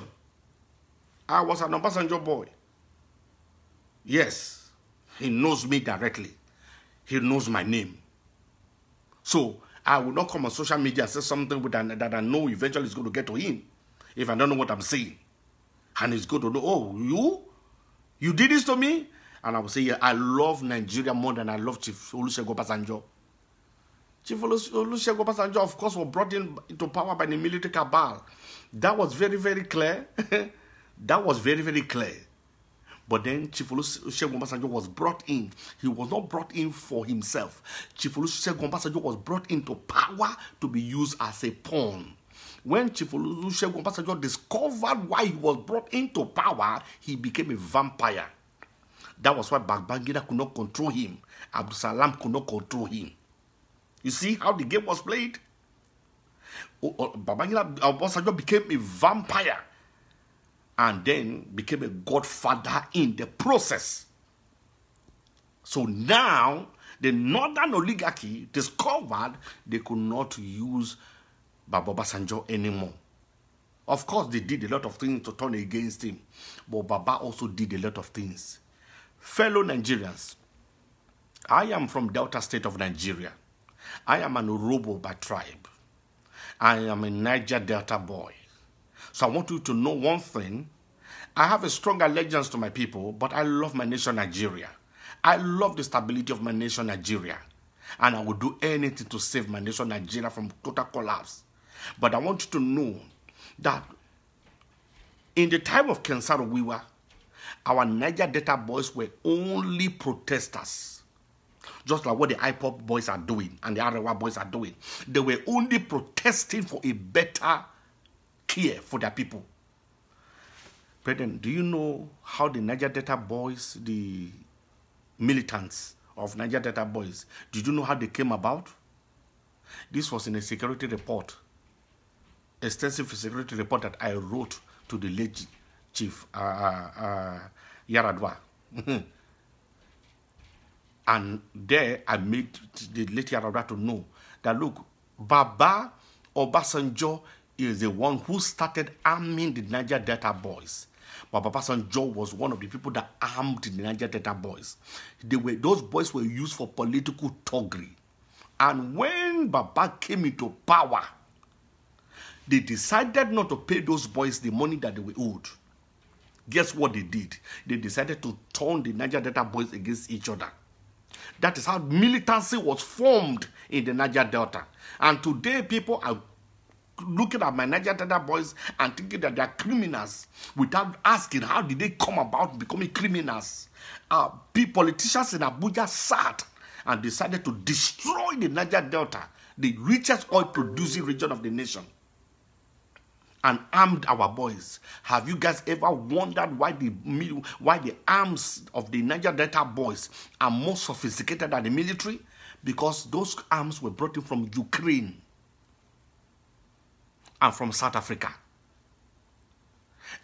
I was an Obasanjo boy. Yes, he knows me directly. He knows my name. So I will not come on social media and say something that I know eventually is going to get to him if I don't know what I'm saying. And he's going to know, oh, you did this to me? And I will say, yeah, I love Nigeria more than I love Chief Olusegun Obasanjo. Chief Olusegun Obasanjo, of course, was brought into power by the military cabal. That was very, very clear. That was very, very clear. But then Chief Olusegun Obasanjo was brought in. He was not brought in for himself. Chief Olusegun Obasanjo was brought into power to be used as a pawn. When Chief Olusegun Obasanjo discovered why he was brought into power, he became a vampire. That was why Babangida could not control him. Abdul Salam could not control him. You see how the game was played? Babangida Obasanjo became a vampire and then became a godfather in the process. So now, the northern oligarchy discovered they could not use Baba Obasanjo anymore. Of course, they did a lot of things to turn against him, but Baba also did a lot of things. Fellow Nigerians, I am from Delta State of Nigeria. I am an Urobo by tribe. I am a Niger Delta boy. So I want you to know one thing. I have a strong allegiance to my people, but I love my nation, Nigeria. I love the stability of my nation, Nigeria. And I will do anything to save my nation, Nigeria, from total collapse. But I want you to know that in the time of Ken Saro Wiwa, our Niger Delta boys were only protesters. Just like what the IPOP boys are doing and the Arewa boys are doing. They were only protesting for a better care for their people. Brethren, do you know how the Niger Delta boys, the militants of Niger Delta boys, did you know how they came about? This was in a security report, extensive security report that I wrote to the late Chief Yaradua. And there I made the late Yaradua to know that, look, Baba Obasanjo is the one who started arming the Niger Delta boys. Baba Obasanjo was one of the people that armed the Niger Delta boys. Those boys were used for political thuggery. And when Baba came into power, they decided not to pay those boys the money that they were owed. Guess what they did? They decided to turn the Niger Delta boys against each other. That is how militancy was formed in the Niger Delta. And today people are looking at my Niger Delta boys and thinking that they are criminals without asking how did they come about becoming criminals. Politicians in Abuja sat and decided to destroy the Niger Delta, the richest oil-producing region of the nation, and armed our boys. Have you guys ever wondered why the arms of the Niger Delta boys are more sophisticated than the military? Because those arms were brought in from Ukraine and from South Africa.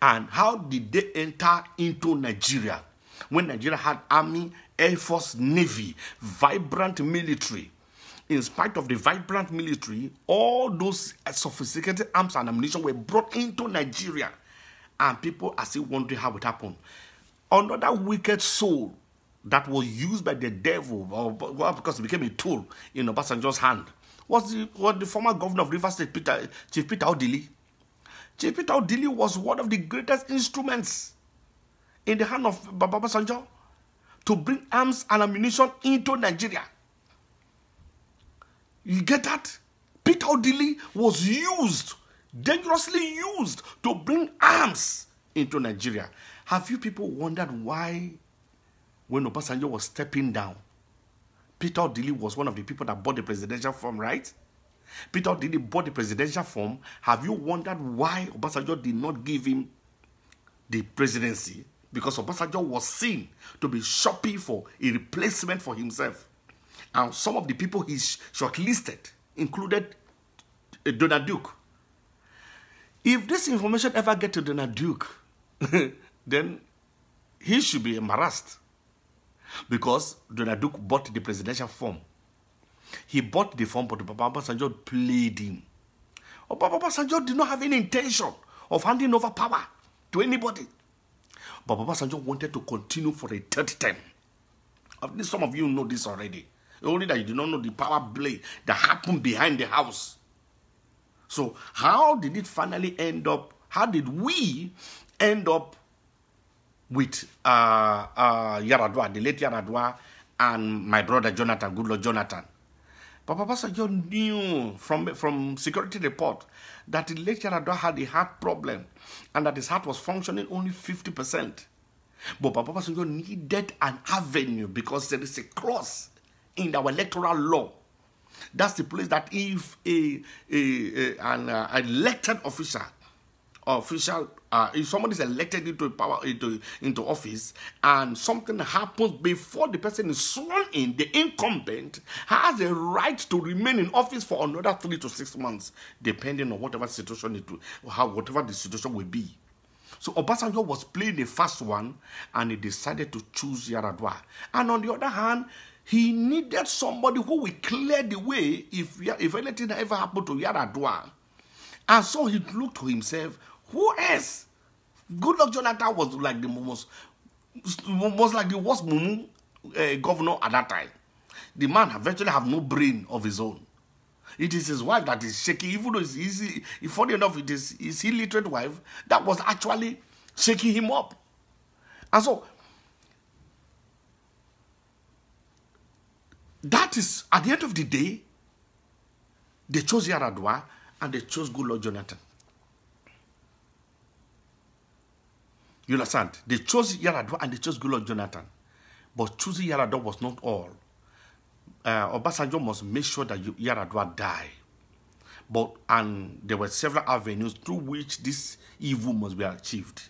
And how did they enter into Nigeria? When Nigeria had army, air force, navy, vibrant military. In spite of the vibrant military, all those sophisticated arms and ammunition were brought into Nigeria. And people are still wondering how it happened. Another wicked soul that was used by the devil, or because it became a tool in Obasanjo's hand, was the former governor of Rivers State, Chief Peter Odili. Chief Peter Odili was one of the greatest instruments in the hand of Baba Obasanjo to bring arms and ammunition into Nigeria. You get that? Peter Odili was used, dangerously used, to bring arms into Nigeria. Have you people wondered why, when Obasanjo was stepping down, Peter Odili was one of the people that bought the presidential form, right? Peter Odili bought the presidential form. Have you wondered why Obasanjo did not give him the presidency? Because Obasanjo was seen to be shopping for a replacement for himself. And some of the people he shortlisted included Donald Duke. If this information ever gets to Donald Duke, then he should be embarrassed. Because Donald Duke bought the presidential form. He bought the form, but Baba Obasanjo played him. Baba Obasanjo did not have any intention of handing over power to anybody. Baba Obasanjo wanted to continue for a third term. Some of you know this already. Only that you do not know the power play that happened behind the house. So how did it finally end up? How did we end up with Yaradua, the late Yaradua, and my brother Jonathan, Goodluck Jonathan? Baba Obasanjo knew from security report that the late Yaradua had a heart problem and that his heart was functioning only 50%. But Baba Obasanjo needed an avenue because there is a clause in our electoral law. That's the place that if an elected official, if somebody is elected into office and something happens before the person is sworn in, the incumbent has a right to remain in office for another 3 to 6 months, depending on whatever situation whatever the situation will be. So Obasanjo was playing the first one, and he decided to choose Yaradua. And on the other hand, he needed somebody who will clear the way if anything ever happened to Yaradua. And so he looked to himself, who else? Goodluck Jonathan was like the worst mumu governor at that time. The man eventually have no brain of his own. It is his wife that is shaking, even though it's easy. Funny enough, it is his illiterate wife that was actually shaking him up. And so that is, at the end of the day, they chose Yaradua and they chose Goodluck Jonathan. You understand? They chose Yaradua and they chose Goodluck Jonathan. But choosing Yaradua was not all. Obasanjo must make sure that Yaradua die. And there were several avenues through which this evil must be achieved.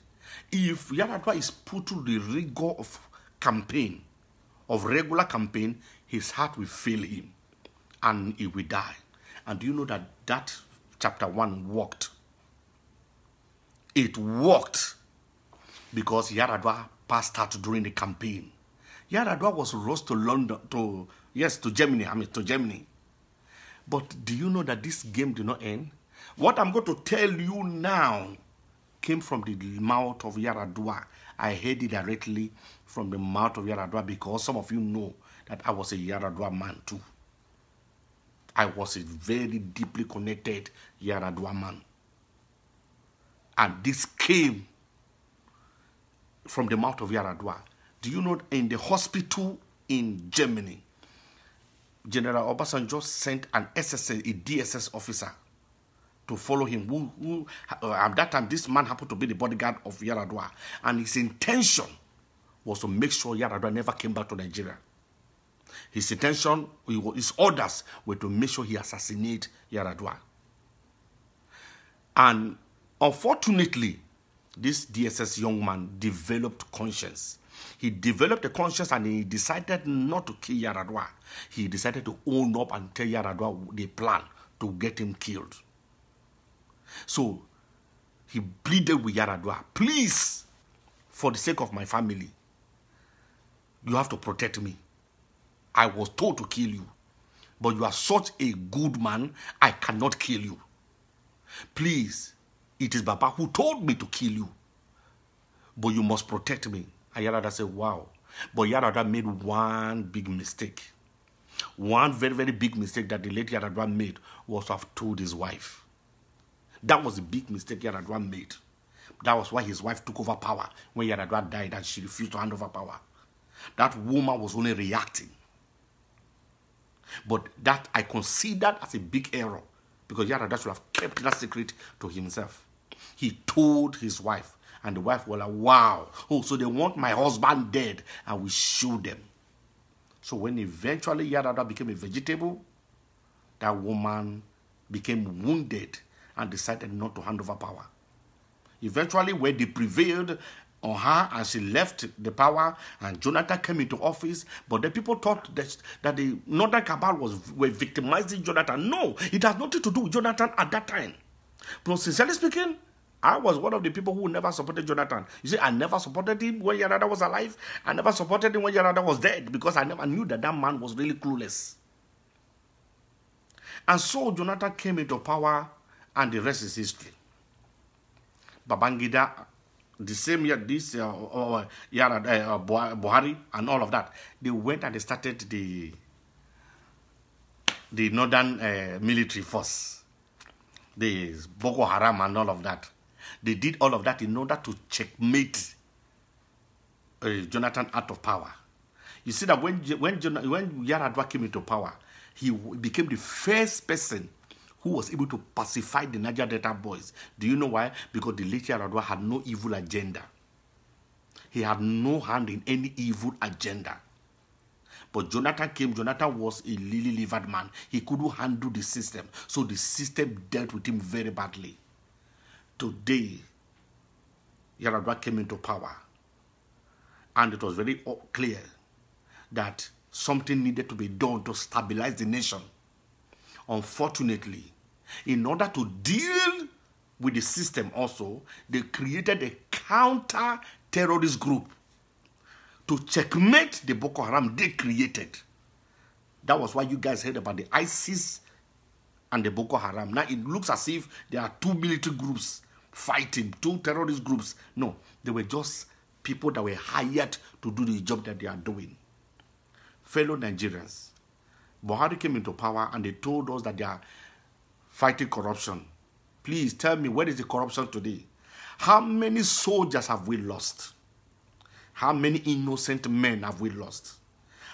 If Yaradua is put through the rigor of campaign, of regular campaign, his heart will fail him and he will die. And do you know that chapter 1 worked? It worked because Yaradua passed out during the campaign. Yaradua was rushed to London, to Germany. But do you know that this game did not end? What I'm going to tell you now came from the mouth of Yaradua. I heard it directly from the mouth of Yaradua because some of you know that I was a Yaradua man too. I was a very deeply connected Yaradua man. And this came from the mouth of Yaradua. Do you know in the hospital in Germany, General Obasanjo sent an SSA, a DSS officer to follow him. Who at that time, this man happened to be the bodyguard of Yaradua. And his intention was to make sure Yaradua never came back to Nigeria. His intention, his orders were to make sure he assassinated Yaradua. And unfortunately, this DSS young man developed conscience. He developed a conscience and he decided not to kill Yaradua. He decided to own up and tell Yaradua the plan to get him killed. So he pleaded with Yaradua, please, for the sake of my family, you have to protect me. I was told to kill you, but you are such a good man, I cannot kill you. Please, it is Baba who told me to kill you, but you must protect me. And Yaradua said, wow. But Yaradua made one big mistake. One very, very big mistake that the late Yaradua made was to have told his wife. That was a big mistake Yaradua made. That was why his wife took over power when Yaradua died and she refused to hand over power. That woman was only reacting. But that I considered as a big error because Yaradua should have kept that secret to himself. He told his wife, and the wife was like, wow, oh, so they want my husband dead, and we shoot them. So when eventually Yaradua became a vegetable, that woman became wounded and decided not to hand over power. Eventually, when they prevailed on her and she left the power and Jonathan came into office, but the people thought that the Northern Cabal were victimizing Jonathan. No, it has nothing to do with Jonathan at that time. But sincerely speaking, I was one of the people who never supported Jonathan. You see, I never supported him when Yaradua was alive. I never supported him when Yaradua was dead because I never knew that man was really clueless. And so Jonathan came into power and the rest is history. Babangida, the same year, this Buhari and all of that, they went and they started the northern military force, the Boko Haram and all of that. They did all of that in order to checkmate Jonathan out of power. You see that when Yaradua came into power, he became the first person who was able to pacify the Niger Delta boys. Do you know why? Because the late Yaradua had no evil agenda. He had no hand in any evil agenda. But Jonathan came. Jonathan was a lily-livered man. He couldn't handle the system. So the system dealt with him very badly. Today, Yaradua came into power. And it was very clear that something needed to be done to stabilize the nation. Unfortunately, in order to deal with the system also, they created a counter-terrorist group to checkmate the Boko Haram they created. That was why you guys heard about the ISIS and the Boko Haram. Now it looks as if there are two military groups fighting, two terrorist groups. No, they were just people that were hired to do the job that they are doing. Fellow Nigerians, Buhari came into power and they told us that they are fighting corruption. Please tell me, where is the corruption today? How many soldiers have we lost? How many innocent men have we lost?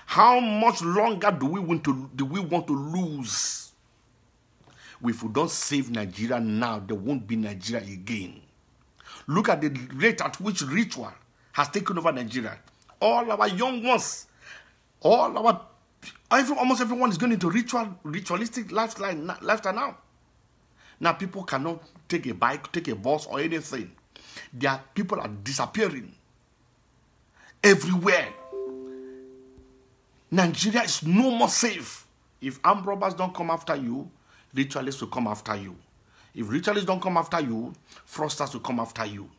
How much longer do we want to lose? If we don't save Nigeria now, there won't be Nigeria again. Look at the rate at which ritual has taken over Nigeria. All our young ones, almost everyone is going into ritualistic lifestyle now. Now people cannot take a bike, take a bus or anything. People are disappearing everywhere. Nigeria is no more safe. If armed robbers don't come after you, ritualists will come after you. If ritualists don't come after you, fraudsters will come after you.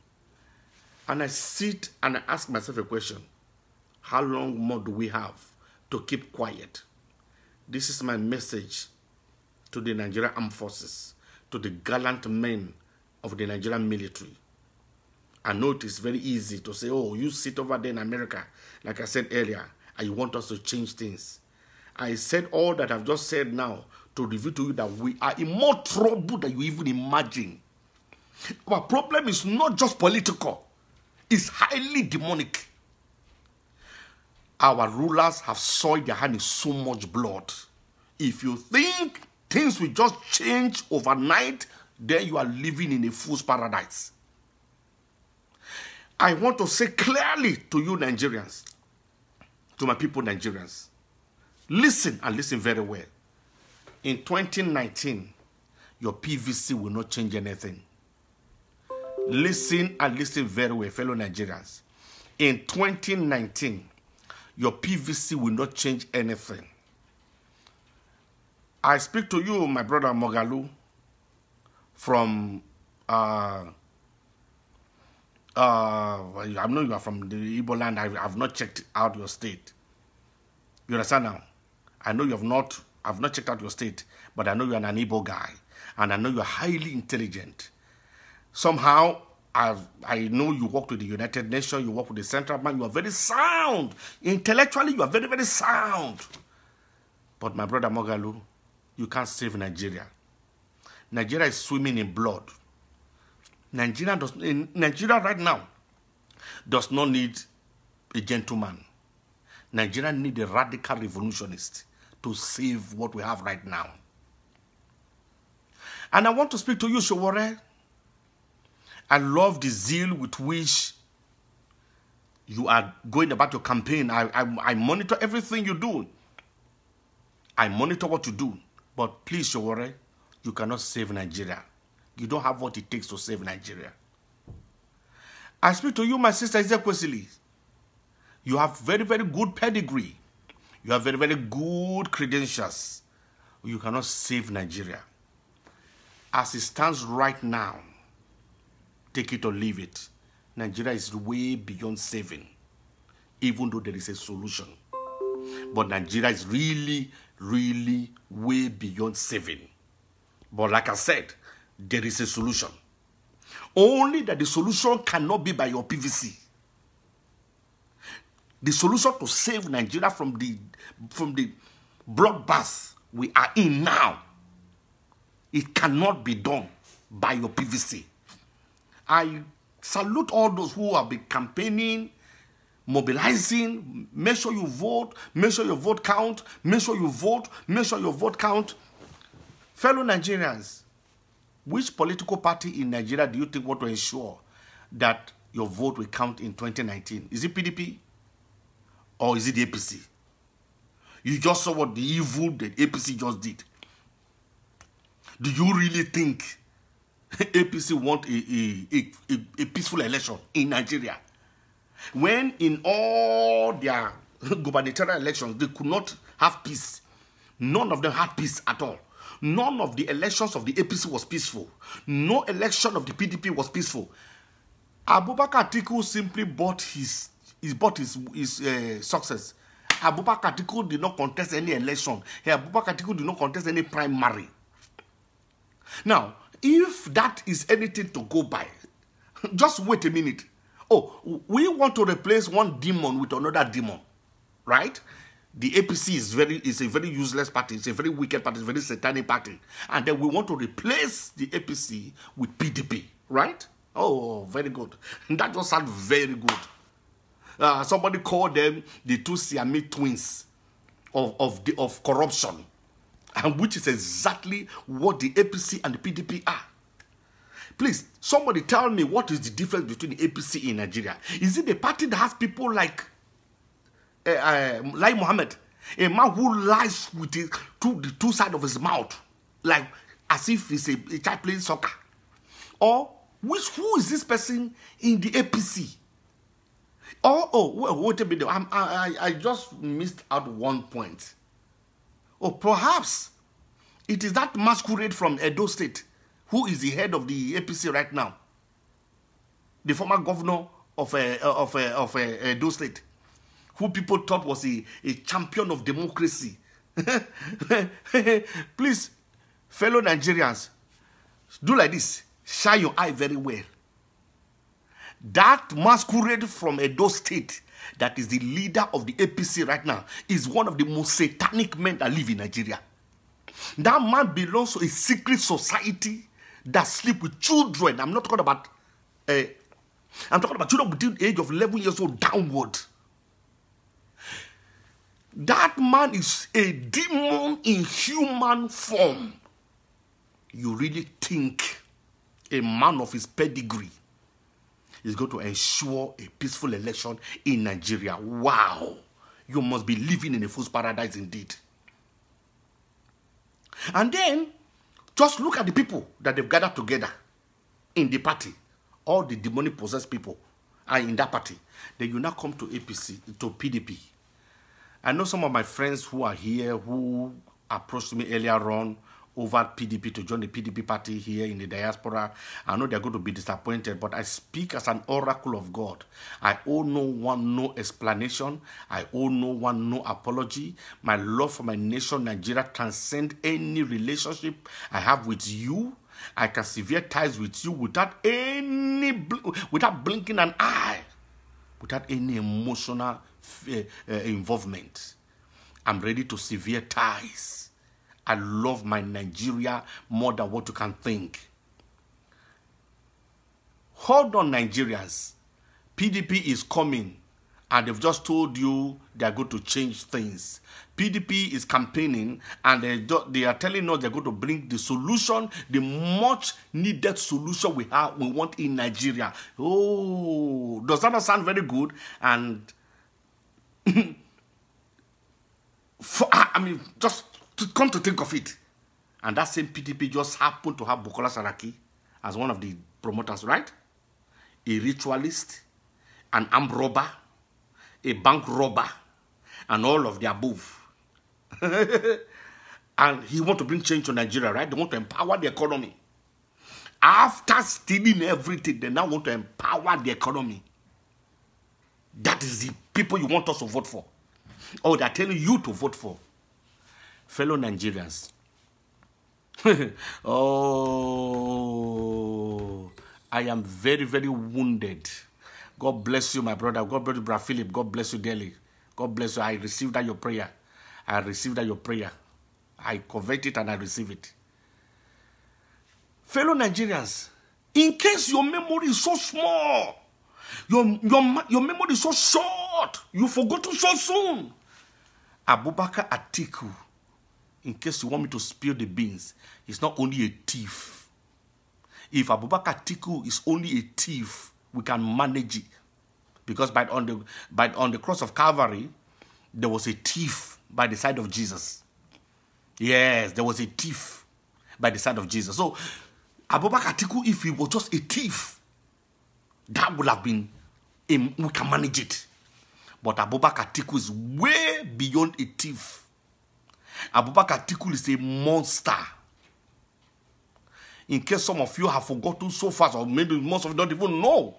And I sit and I ask myself a question. How long more do we have to keep quiet? This is my message to the Nigerian Armed Forces, to the gallant men of the Nigerian military. I know it is very easy to say, oh, you sit over there in America, like I said earlier, and you want us to change things. I said all that I've just said now to reveal to you that we are in more trouble than you even imagine. Our problem is not just political. It's highly demonic. Our rulers have soiled their hand in so much blood. If you think things will just change overnight, then you are living in a fool's paradise. I want to say clearly to you Nigerians, to my people Nigerians, listen and listen very well. In 2019, your PVC will not change anything. Listen and listen very well, fellow Nigerians. In 2019, your PVC will not change anything. I speak to you, my brother Mogalu, from I know you are from the Igbo land. I've not checked out your state. You understand now? I know I've not checked out your state, but I know you're an Igbo guy, and I know you're highly intelligent. Somehow, I know you work with the United Nations, you work with the Central Bank, you are very sound. Intellectually, you are very, very sound. But my brother Mogalu, you can't save Nigeria. Nigeria is swimming in blood. Nigeria right now does not need a gentleman. Nigeria needs a radical revolutionist to save what we have right now. And I want to speak to you, Showore. I love the zeal with which you are going about your campaign. I monitor everything you do. I monitor what you do. But please, Showore, you cannot save Nigeria. You don't have what it takes to save Nigeria. I speak to you, my sister Ezekwesili. You have very, very good pedigree. You have very, very good credentials. You cannot save Nigeria. As it stands right now, take it or leave it, Nigeria is way beyond saving, even though there is a solution. But Nigeria is really, really way beyond saving. But like I said, there is a solution. Only that the solution cannot be by your PVC. The solution to save Nigeria from the bloodbath we are in now, it cannot be done by your PVC. I salute all those who have been campaigning, mobilizing. Make sure you vote. Make sure your vote count. Make sure you vote. Make sure your vote count. Fellow Nigerians, which political party in Nigeria do you think want to ensure that your vote will count in 2019? Is it PDP? Or is it the APC? You just saw what the evil the APC just did. Do you really think APC want a peaceful election in Nigeria? When in all their gubernatorial elections, they could not have peace. None of them had peace at all. None of the elections of the APC was peaceful. No election of the PDP was peaceful. Abubakar Atiku simply bought his success. Abubakar Atiku did not contest any election. Abubakar Atiku did not contest any primary. Now, if that is anything to go by, just wait a minute. Oh, we want to replace one demon with another demon, right? The APC is a very useless party. It's a very wicked party. It's a very satanic party. And then we want to replace the APC with PDP, right? Oh, very good. That just sounds very good. Somebody called them the two Siamese twins of corruption, and which is exactly what the APC and the PDP are. Please, somebody tell me what is the difference between the APC in Nigeria. Is it the party that has people like Mohammed, a man who lies with the two sides of his mouth, like as if he's a child playing soccer? Or who is this person in the APC? Wait a minute. I just missed out one point. Or perhaps it is that masquerade from Edo State who is the head of the APC right now. The former governor of Edo State, who people thought was a champion of democracy. Please, fellow Nigerians, do like this. Shine your eye very well. That masquerade from Edo State, that is the leader of the APC right now, is one of the most satanic men that live in Nigeria. That man belongs to a secret society that sleep with children. I'm not talking about I'm talking about children between the age of 11 years old downward. That man is a demon in human form. You really think a man of his pedigree is going to ensure a peaceful election in Nigeria? Wow. You must be living in a fool's paradise indeed. And then, just look at the people that they've gathered together in the party. All the demonic possessed people are in that party. Then you now come to APC, to PDP. I know some of my friends who are here who approached me earlier on over PDP to join the PDP party here in the diaspora. I know they're going to be disappointed, but I speak as an oracle of God. I owe no one no explanation. I owe no one no apology. My love for my nation, Nigeria, transcends any relationship I have with you. I can sever ties with you without blinking an eye, without any emotional involvement. I'm ready to sever ties. I love my Nigeria more than what you can think. Hold on, Nigerians. PDP is coming, and they've just told you they are going to change things. PDP is campaigning, and they are telling us they're going to bring the solution, the much needed solution we want in Nigeria. Oh, does that not sound very good? And just to come to think of it, and that same PDP just happened to have Bukola Saraki as one of the promoters, right? A ritualist, an armed robber, a bank robber, and all of the above. And he wants to bring change to Nigeria, right? They want to empower the economy. After stealing everything, they now want to empower the economy. That is the people you want us to vote for. Or they're telling you to vote for. Fellow Nigerians. Oh, I am very, very wounded. God bless you, my brother. God bless you, Brother Philip. God bless you dearly. God bless you. I received that your prayer. I received that your prayer. I convert it and I receive it. Fellow Nigerians, in case your memory is so small, your memory is so short, you forgot to so soon. Abubakar Atiku, in case you want me to spill the beans, he's not only a thief. If Abubakar Atiku is only a thief, we can manage it. Because on the cross of Calvary, there was a thief by the side of Jesus. Yes, there was a thief by the side of Jesus. So, Abubakar Atiku, if he was just a thief, that would have been, we can manage it. But Abubakar Atiku is way beyond a thief. Abubakar Atiku is a monster. In case some of you have forgotten so fast, or maybe most of you don't even know.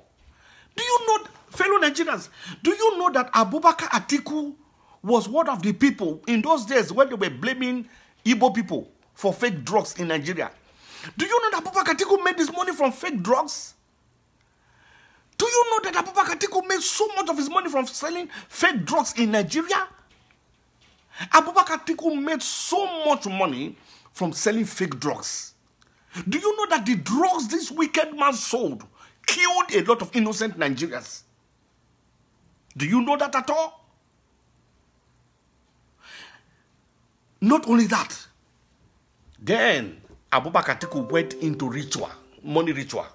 Do you know, fellow Nigerians, do you know that Abubakar Atiku was one of the people in those days when they were blaming Igbo people for fake drugs in Nigeria? Do you know that Abubakar Atiku made this money from fake drugs? Do you know that Abubakar Atiku made so much of his money from selling fake drugs in Nigeria? Abubakar Atiku made so much money from selling fake drugs. Do you know that the drugs this wicked man sold killed a lot of innocent Nigerians? Do you know that at all? Not only that, then Abubakar Atiku went into ritual. money ritual.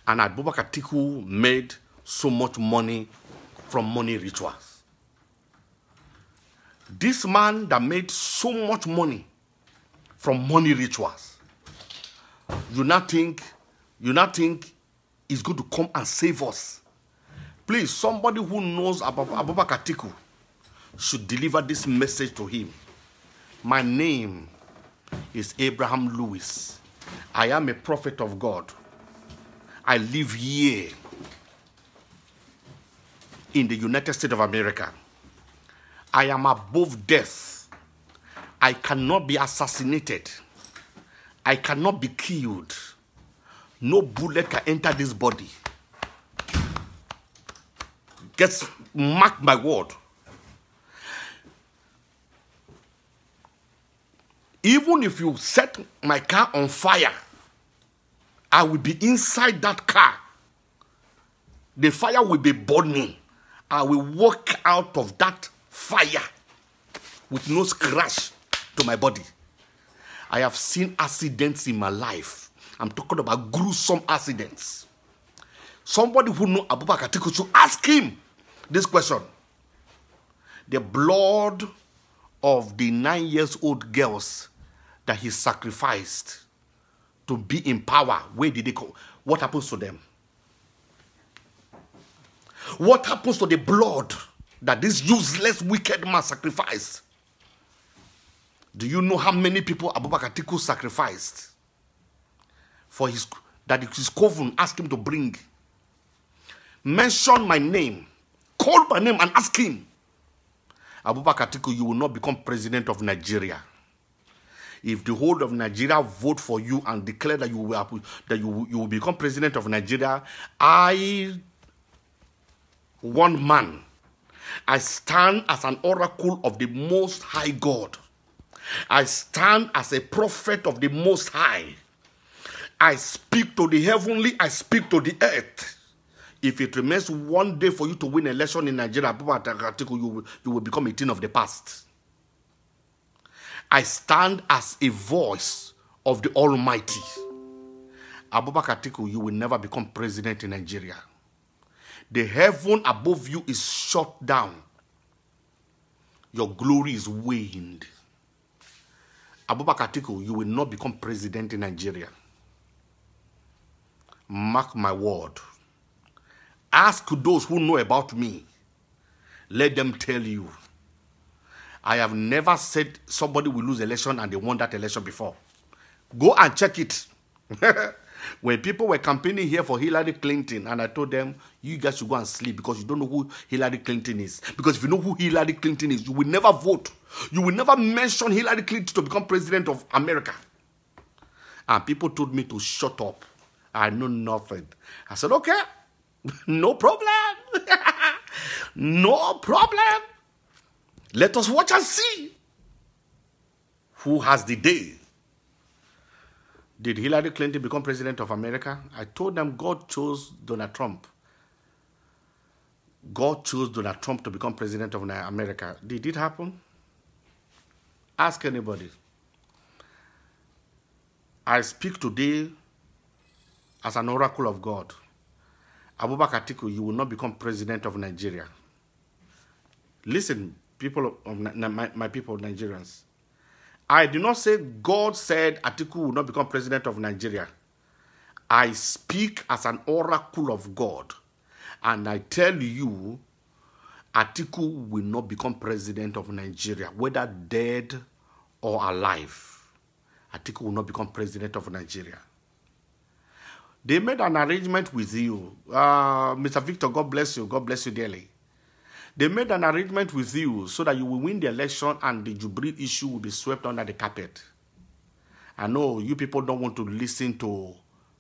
And Abubakar Atiku made so much money from money rituals. This man that made so much money from money rituals, you not think is going to come and save us? Please, somebody who knows about Abubakar Atiku should deliver this message to him. My name is Abraham Lewis. I am a prophet of God. I live here in the United States of America. I am above death. I cannot be assassinated. I cannot be killed. No bullet can enter this body. Mark my word. Even if you set my car on fire, I will be inside that car. The fire will be burning. I will walk out of that fire with no scratch to my body. I have seen accidents in my life. I'm talking about gruesome accidents. Somebody who knows Abubakar Atiku should ask him this question. The blood of the 9-year-old girls that he sacrificed to be in power, where did they go? What happens to them? What happens to the blood that this useless, wicked man sacrificed? Do you know how many people Abubakar Atiku sacrificed for his coven asked him to bring? Mention my name. Call my name and ask him. Abubakar Atiku, you will not become president of Nigeria. If the whole of Nigeria vote for you and declare that you will become president of Nigeria, I, one man, I stand as an oracle of the Most High God. I stand as a prophet of the Most High. I speak to the heavenly, I speak to the earth. If it remains one day for you to win election in Nigeria, you will become a thing of the past. I stand as a voice of the Almighty. Abubakar Atiku, you will never become president in Nigeria. The heaven above you is shut down. Your glory is waned. Abubakar Atiku, you will not become president in Nigeria. Mark my word. Ask those who know about me. Let them tell you. I have never said somebody will lose election and they won that election before. Go and check it. When people were campaigning here for Hillary Clinton, and I told them, you guys should go and sleep because you don't know who Hillary Clinton is. Because if you know who Hillary Clinton is, you will never vote. You will never mention Hillary Clinton to become president of America. And people told me to shut up. I know nothing. I said, okay, no problem. No problem. Let us watch and see who has the day. Did Hillary Clinton become president of America? I told them God chose Donald Trump. God chose Donald Trump to become president of America. Did it happen? Ask anybody. I speak today as an oracle of God. Abubakar Atiku, you will not become president of Nigeria. Listen, people of my people, Nigerians. I do not say God said Atiku will not become president of Nigeria. I speak as an oracle of God. And I tell you, Atiku will not become president of Nigeria, whether dead or alive. Atiku will not become president of Nigeria. They made an arrangement with you. Mr. Victor, God bless you. God bless you dearly. They made an arrangement with you so that you will win the election and the Jubilee issue will be swept under the carpet. I know you people don't want to listen to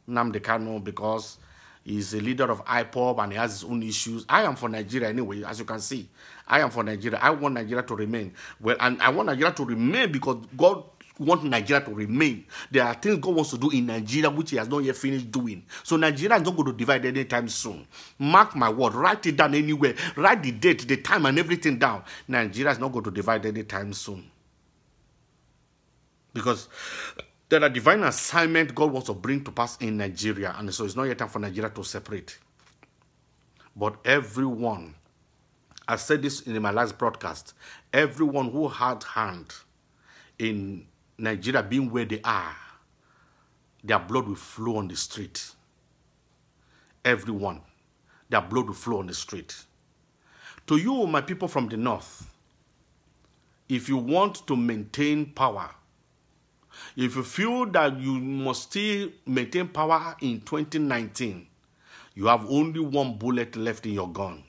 Nnamdi Kanu because he's a leader of IPOB and he has his own issues. I am for Nigeria anyway, as you can see. I am for Nigeria. I want Nigeria to remain. Well, and I want Nigeria to remain because God wants Nigeria to remain. There are things God wants to do in Nigeria which he has not yet finished doing. So Nigeria is not going to divide anytime soon. Mark my word. Write it down anywhere. Write the date, the time, and everything down. Nigeria is not going to divide anytime soon. Because There are divine assignment God wants to bring to pass in Nigeria, and so it's not yet time for Nigeria to separate. But everyone, I said this in my last broadcast, everyone who had hand in Nigeria being where they are, their blood will flow on the street. Everyone, their blood will flow on the street. To you, my people from the north, if you want to maintain power, if you feel that you must still maintain power in 2019, you have only one bullet left in your gun.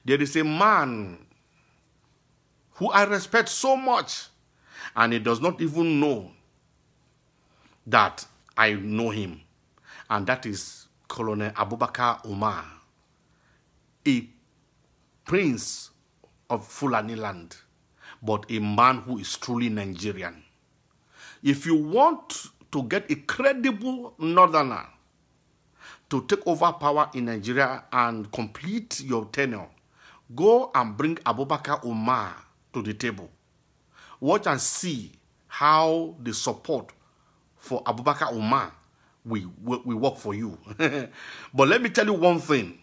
There is a man who I respect so much, and he does not even know that I know him, and that is Colonel Abubakar Umar, a prince of Fulani land, but a man who is truly Nigerian. If you want to get a credible northerner to take over power in Nigeria and complete your tenure, go and bring Abubakar Umar to the table. Watch and see how the support for Abubakar Umar will work for you. But let me tell you one thing.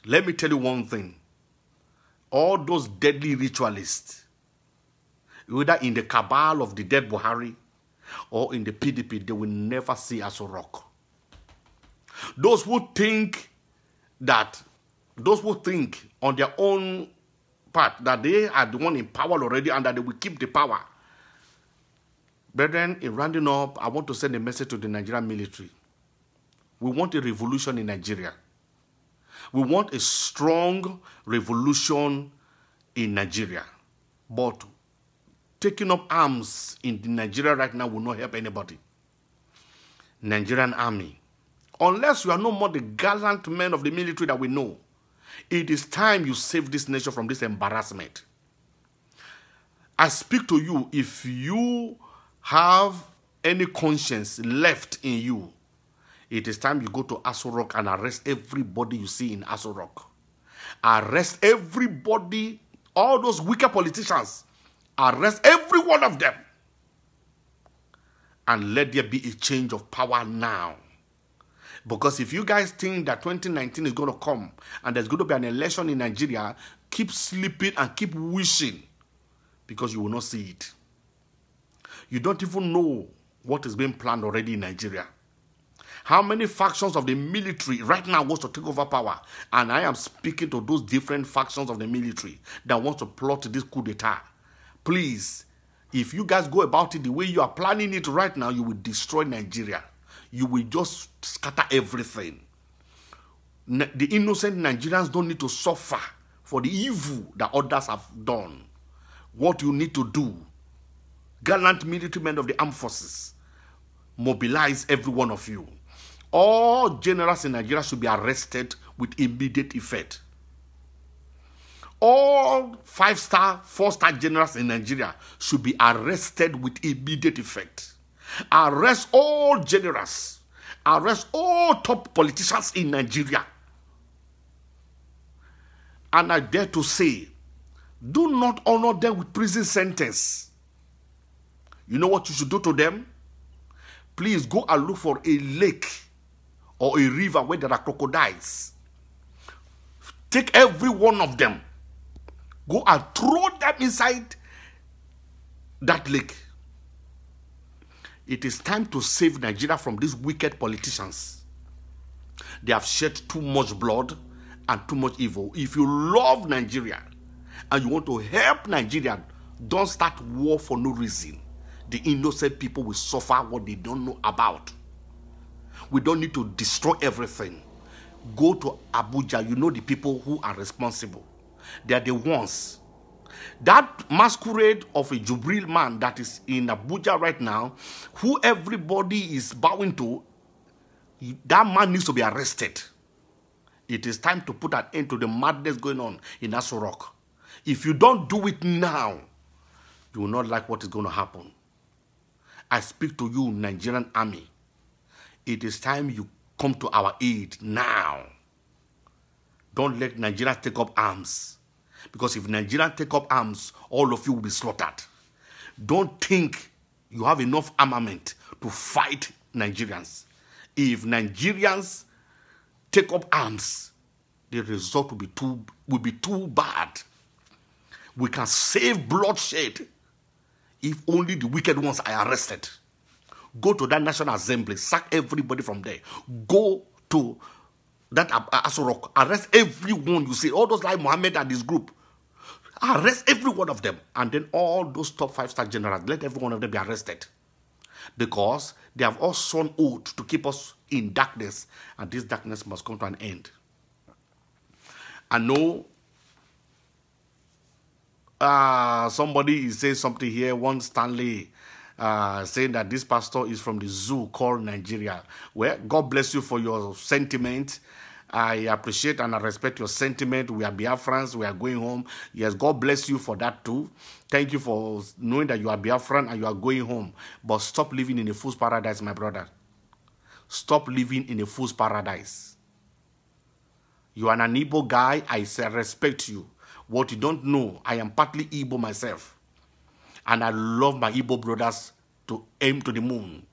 Let me tell you one thing. All those deadly ritualists, whether in the cabal of the dead Buhari or in the PDP, they will never see us rock. Those who think on their own part that they are the one in power already and that they will keep the power. Brethren, in rounding up, I want to send a message to the Nigerian military. We want a revolution in Nigeria. We want a strong revolution in Nigeria. But taking up arms in Nigeria right now will not help anybody. Nigerian army. Unless you are no more the gallant men of the military that we know, it is time you save this nation from this embarrassment. I speak to you, if you have any conscience left in you, it is time you go to Aso Rock and arrest everybody you see in Aso Rock. Arrest everybody, all those wicked politicians. Arrest every one of them. And let there be a change of power now. Because if you guys think that 2019 is going to come and there's going to be an election in Nigeria, keep sleeping and keep wishing, because you will not see it. You don't even know what is being planned already in Nigeria. How many factions of the military right now wants to take over power? And I am speaking to those different factions of the military that want to plot this coup d'etat. Please, if you guys go about it the way you are planning it right now, you will destroy Nigeria. You will just scatter everything. The innocent Nigerians don't need to suffer for the evil that others have done. What you need to do, gallant military men of the armed forces, mobilize every one of you. All generals in Nigeria should be arrested with immediate effect. All 5-star, 4-star generals in Nigeria should be arrested with immediate effect. Arrest all generals. Arrest all top politicians in Nigeria. And I dare to say, do not honor them with prison sentence. You know what you should do to them? Please go and look for a lake or a river where there are crocodiles. Take every one of them. Go and throw them inside that lake. It is time to save Nigeria from these wicked politicians. They have shed too much blood and too much evil. If you love Nigeria and you want to help Nigeria, don't start war for no reason. The innocent people will suffer what they don't know about. We don't need to destroy everything. Go to Abuja. You know the people who are responsible. They are the ones. That masquerade of a Jubril man that is in Abuja right now, who everybody is bowing to, that man needs to be arrested. It is time to put an end to the madness going on in Aso Rock. If you don't do it now, you will not like what is going to happen. I speak to you, Nigerian army. It is time you come to our aid now. Don't let Nigerians take up arms. Because if Nigerians take up arms, all of you will be slaughtered. Don't think you have enough armament to fight Nigerians. If Nigerians take up arms, the result will be too bad. We can save bloodshed if only the wicked ones are arrested. Go to that National Assembly, sack everybody from there. Go to that Asorok, arrest everyone you see, all those like Mohammed and his group. Arrest every one of them. And then all those top 5-star generals, let every one of them be arrested. Because they have all sworn oath to keep us in darkness. And this darkness must come to an end. I know somebody is saying something here, one Stanley, saying that this pastor is from the zoo called Nigeria. Well, God bless you for your sentiment. I appreciate and I respect your sentiment. We are Biafrans. We are going home. Yes, God bless you for that too. Thank you for knowing that you are Biafran and you are going home. But stop living in a fool's paradise, my brother. Stop living in a fool's paradise. You are an Igbo guy. I say respect you. What you don't know, I am partly Igbo myself. And I love my Igbo brothers to aim to the moon.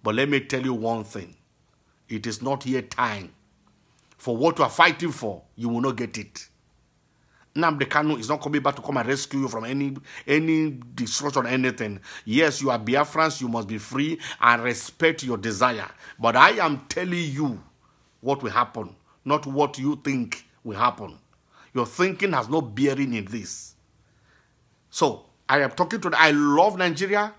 But let me tell you one thing. It is not yet time. For what you are fighting for, you will not get it. Nnamdi Kanu is not coming back to come and rescue you from any destruction or anything. Yes, you are Biafrans, you must be free and respect your desire. But I am telling you what will happen, not what you think will happen. Your thinking has no bearing in this. So, I am talking to I love Nigeria,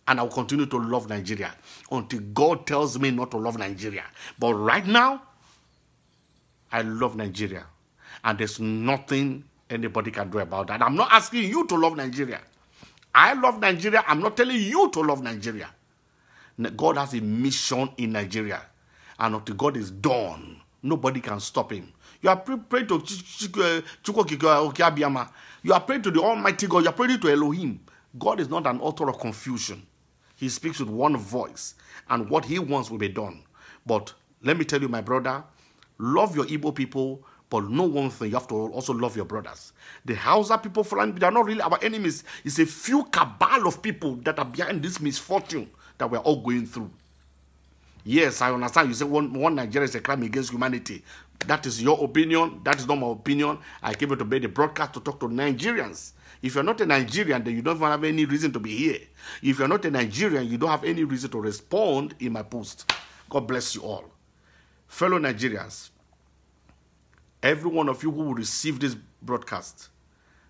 and I will continue to love Nigeria until God tells me not to love Nigeria. But right now, I love Nigeria. And there's nothing anybody can do about that. I'm not asking you to love Nigeria. I love Nigeria. I'm not telling you to love Nigeria. God has a mission in Nigeria. And until God is done, nobody can stop him. You are praying to you are praying to the Almighty God. You are praying to Elohim. God is not an author of confusion. He speaks with one voice. And what he wants will be done. But let me tell you, my brother, love your Igbo people, but know one thing, you have to also love your brothers. The Hausa people, they are not really our enemies. It's a few cabal of people that are behind this misfortune that we're all going through. Yes, I understand. You say one Nigeria is a crime against humanity. That is your opinion. That is not my opinion. I came here to make the broadcast to talk to Nigerians. If you're not a Nigerian, then you don't have any reason to be here. If you're not a Nigerian, you don't have any reason to respond in my post. God bless you all. Fellow Nigerians, every one of you who will receive this broadcast,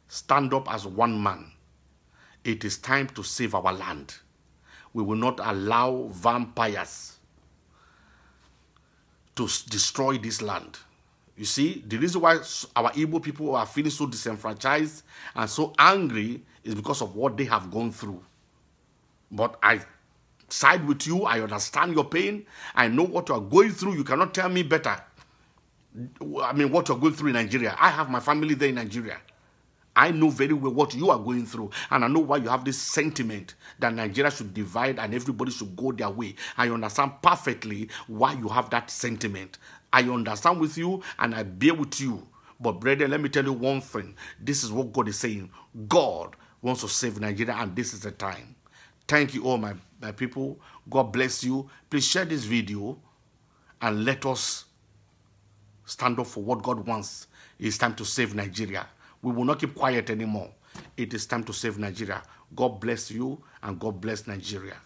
stand up as one man. It is time to save our land. We will not allow vampires to destroy this land. You see, the reason why our Igbo people are feeling so disenfranchised and so angry is because of what they have gone through. But I side with you. I understand your pain. I know what you are going through. You cannot tell me better. I mean, what you're going through in Nigeria. I have my family there in Nigeria. I know very well what you are going through. And I know why you have this sentiment that Nigeria should divide and everybody should go their way. I understand perfectly why you have that sentiment. I understand with you and I bear with you. But brethren, let me tell you one thing. This is what God is saying. God wants to save Nigeria and this is the time. Thank you all, my people. God bless you. Please share this video and let us stand up for what God wants. It's time to save Nigeria. We will not keep quiet anymore. It is time to save Nigeria. God bless you and God bless Nigeria.